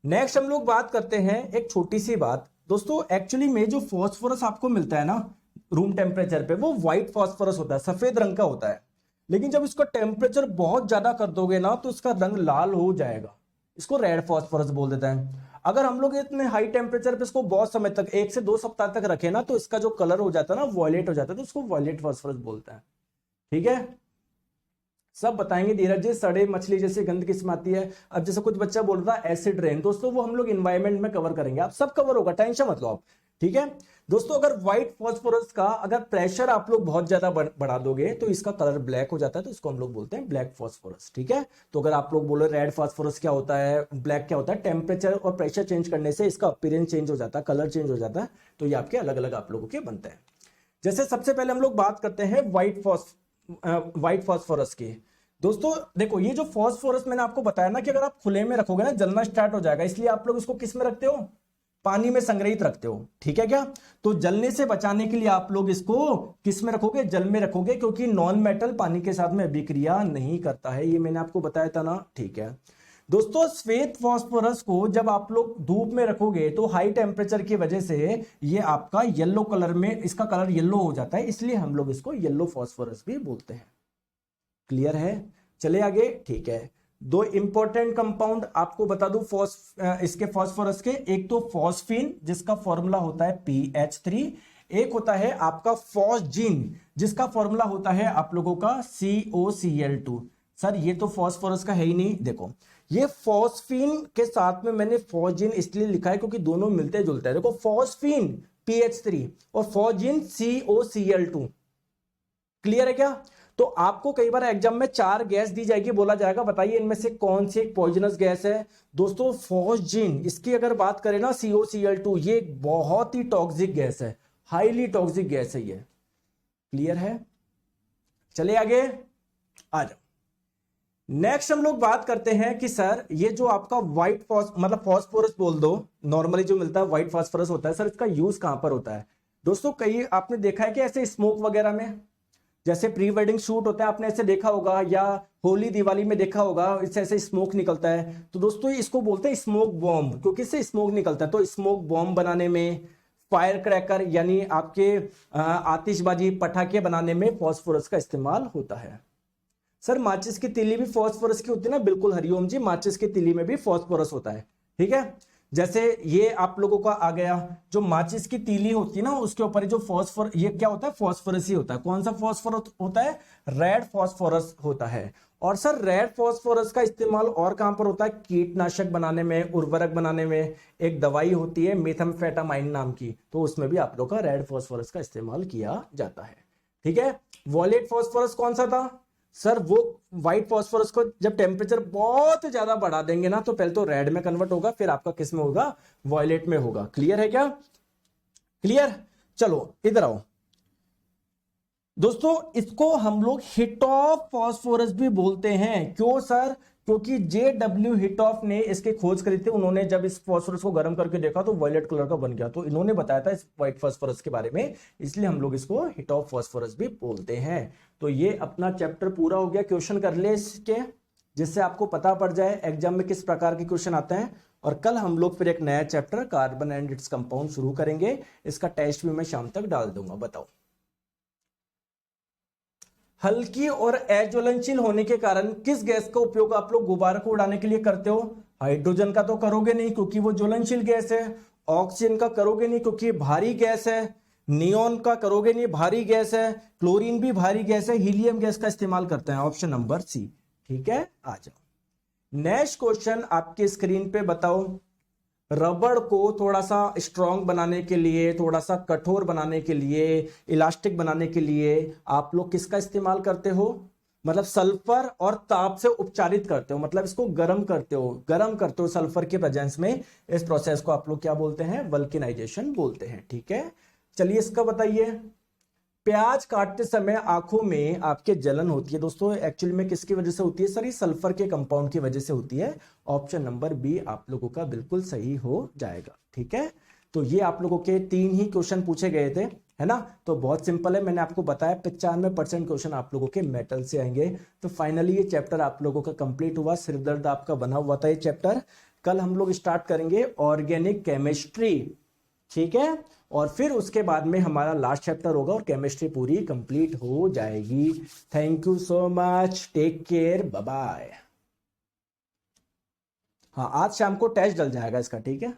नेक्स्ट हम लोग बात करते हैं एक छोटी सी बात। दोस्तों एक्चुअली में जो फॉस्फोरस आपको मिलता है ना, रूम टेम्परेचर पे वो व्हाइट फास्फोरस होता है, सफेद रंग का होता है। लेकिन जब इसका टेम्परेचर बहुत ज्यादा कर दोगे ना तो इसका रंग लाल हो जाएगा, इसको रेड फास्फोरस बोल देता है। अगर हम लोग इतने हाई टेम्परेचर पे इसको बहुत समय तक 1 से 2 सप्ताह तक रखे ना तो इसका जो कलर हो जाता है ना वॉयलेट हो जाता है, तो उसको वॉयलेट फास्फोरस बोलते हैं। ठीक है, सब बताएंगे धीरज जी। सड़े मछली जैसे गंध किसमें आती है? अब जैसे कुछ बच्चा बोल रहा है एसिड रेन, दोस्तों वो हम लोग इन्वायरमेंट में कवर करेंगे, आप सब कवर होगा, टेंशन मत लो आप। ठीक है दोस्तों, अगर व्हाइट फास्फोरस का अगर प्रेशर आप लोग बहुत ज्यादा बढ़ा दोगे तो इसका कलर ब्लैक हो जाता है, तो इसको हम लोग बोलते हैं ब्लैक फास्फोरस। ठीक है, तो अगर आप लोग बोलो रेड फास्फोरस क्या होता है, ब्लैक क्या होता है, टेम्परेचर और प्रेशर चेंज करने से इसका अपीयरेंस चेंज हो जाता है, कलर चेंज हो जाता है। तो ये आपके अलग अलग आप लोगों के बनते हैं। जैसे सबसे पहले हम लोग बात करते हैं व्हाइट फास्फोरस की। दोस्तों देखो, ये जो फास्फोरस मैंने आपको बताया ना कि अगर आप खुले में रखोगे ना जलना स्टार्ट हो जाएगा, इसलिए आप लोग इसको किस में रखते हो? पानी में संग्रहित रखते हो। ठीक है क्या? तो जलने से बचाने के लिए आप लोग इसको किस में रखोगे? जल में रखोगे, क्योंकि नॉन मेटल पानी के साथ में अभिक्रिया नहीं करता है, ये मैंने आपको बताया था ना। ठीक है दोस्तों, श्वेत फास्फोरस को जब आप लोग धूप में रखोगे तो हाई टेम्परेचर की वजह से ये आपका येलो कलर में, इसका कलर येलो हो जाता है, इसलिए हम लोग इसको येलो फास्फोरस भी बोलते हैं। क्लियर है? चले आगे। ठीक है, दो इंपॉर्टेंट कंपाउंड आपको बता दूं इसके फास्फोरस के, एक तो फॉस्फीन जिसका फॉर्मूला होता है PH3, एक होता है आपका फॉस्जीन जिसका फॉर्मूला होता है आप लोगों का COCl2। सर ये तो फास्फोरस का है ही नहीं। देखो ये फॉस्फीन के साथ में मैंने फॉस्जीन इसलिए लिखा है क्योंकि दोनों मिलते जुलते हैं। देखो फॉस्फीन PH3 और फॉस्जीन COCl2। क्लियर है क्या? तो आपको कई बार एग्जाम में 4 गैस दी जाएगी, बोला जाएगा बताइए इनमें से कौन सी एक पॉइजनस गैस है। दोस्तों फॉस्जीन, इसकी अगर बात करें ना COCl2, ये बहुत ही टॉक्सिक गैस है, हाईली टॉक्सिक गैस है ये। क्लियर है? चलिए आगे आ जाओ। नेक्स्ट हम लोग बात करते हैं कि सर ये जो आपका व्हाइट मतलब फास्फोरस बोल दो, नॉर्मली जो मिलता है व्हाइट फास्फोरस होता है, सर इसका यूज कहां पर होता है? दोस्तों कई आपने देखा है कि ऐसे स्मोक वगैरह में, जैसे प्री वेडिंग शूट होता है आपने ऐसे देखा होगा, या होली दिवाली में देखा होगा, इससे ऐसे स्मोक निकलता है। तो दोस्तों इसको बोलते हैं स्मोक बॉम्ब, क्योंकि इससे स्मोक निकलता है। तो स्मोक बॉम्ब बनाने में, फायर क्रैकर यानी आपके आतिशबाजी पटाखे बनाने में फास्फोरस का इस्तेमाल होता है। सर माचिस की तीली भी फास्फोरस की होती है ना? बिल्कुल हरिओम जी, माचिस की तीली में भी फास्फोरस होता है। ठीक है, जैसे ये आप लोगों का आ गया, जो माचिस की तीली होती है ना उसके ऊपर जो फास्फोरस, ये क्या होता है? फास्फोरस ही होता है। कौन सा फास्फोरस होता है? रेड फास्फोरस होता है। और सर रेड फास्फोरस का इस्तेमाल और कहां पर होता है? कीटनाशक बनाने में, उर्वरक बनाने में। एक दवाई होती है मेथाम्फेटामाइन नाम की, तो उसमें भी आप लोग का रेड फास्फोरस का इस्तेमाल किया जाता है। ठीक है, वॉयलेट फास्फोरस कौन सा था? सर वो व्हाइट फास्फोरस को जब टेम्परेचर बहुत ज्यादा बढ़ा देंगे ना तो पहले तो रेड में कन्वर्ट होगा, फिर आपका किस में होगा? वॉयलेट में होगा। क्लियर है क्या? क्लियर? चलो इधर आओ दोस्तों, इसको हम लोग हिटॉफ फास्फोरस भी बोलते हैं। क्यों सर? क्योंकि JW हिटॉफ ने इसके खोज करी थी। उन्होंने जब इस फास्फोरस को गर्म करके देखा तो वायलेट कलर का बन गया, तो इन्होंने बताया था इस व्हाइट फास्फोरस के बारे में, इसलिए हम लोग इसको हिटॉफ फास्फोरस भी बोलते हैं। तो ये अपना चैप्टर पूरा हो गया। क्वेश्चन कर ले इसके, जिससे आपको पता पड़ जाए एग्जाम में किस प्रकार के क्वेश्चन आते हैं। और कल हम लोग फिर एक नया chapter carbon and its compound शुरू करेंगे। इसका टेस्ट भी मैं शाम तक डाल दूंगा। बताओ, हल्की और अज्वलनशील होने के कारण किस गैस का उपयोग आप लोग गुब्बारे को उड़ाने के लिए करते हो? हाइड्रोजन का तो करोगे नहीं क्योंकि वो ज्वलनशील गैस है। ऑक्सीजन का करोगे नहीं क्योंकि भारी गैस है। नियोन का करोगे नहीं, भारी गैस है। क्लोरीन भी भारी गैस है। हीलियम गैस का इस्तेमाल करते हैं, ऑप्शन नंबर सी। ठीक है, आ जाओ। नेक्स्ट क्वेश्चन आपके स्क्रीन पे बताओ, रबड़ को थोड़ा सा स्ट्रॉन्ग बनाने के लिए, थोड़ा सा कठोर बनाने के लिए, इलास्टिक बनाने के लिए आप लोग किसका इस्तेमाल करते हो? मतलब सल्फर और ताप से उपचारित करते हो, मतलब इसको गर्म करते हो सल्फर के प्रेजेंस में। इस प्रोसेस को आप लोग क्या बोलते हैं? वल्केनाइजेशन बोलते हैं। ठीक है, चलिए इसका बताइए। प्याज काटते समय आंखों में आपके जलन होती है, दोस्तों एक्चुअली में किसकी वजह से होती है? सर ये सल्फर के कंपाउंड की वजह से होती है। ऑप्शन नंबर बी आप लोगों का बिल्कुल सही हो जाएगा। ठीक है, तो ये आप लोगों के 3 ही क्वेश्चन पूछे गए थे, है ना? तो बहुत सिंपल है, मैंने आपको बताया 95% क्वेश्चन आप लोगों के मेटल से आएंगे। तो फाइनली ये चैप्टर आप लोगों का कंप्लीट हुआ। सिरदर्द आपका बना हुआ था ये चैप्टर। कल हम लोग स्टार्ट करेंगे ऑर्गेनिक केमिस्ट्री। ठीक है, और फिर उसके बाद में हमारा लास्ट चैप्टर होगा और केमिस्ट्री पूरी कंप्लीट हो जाएगी। Thank you so much, take care, bye bye. हाँ, आज शाम को टेस्ट डल जाएगा इसका, ठीक है।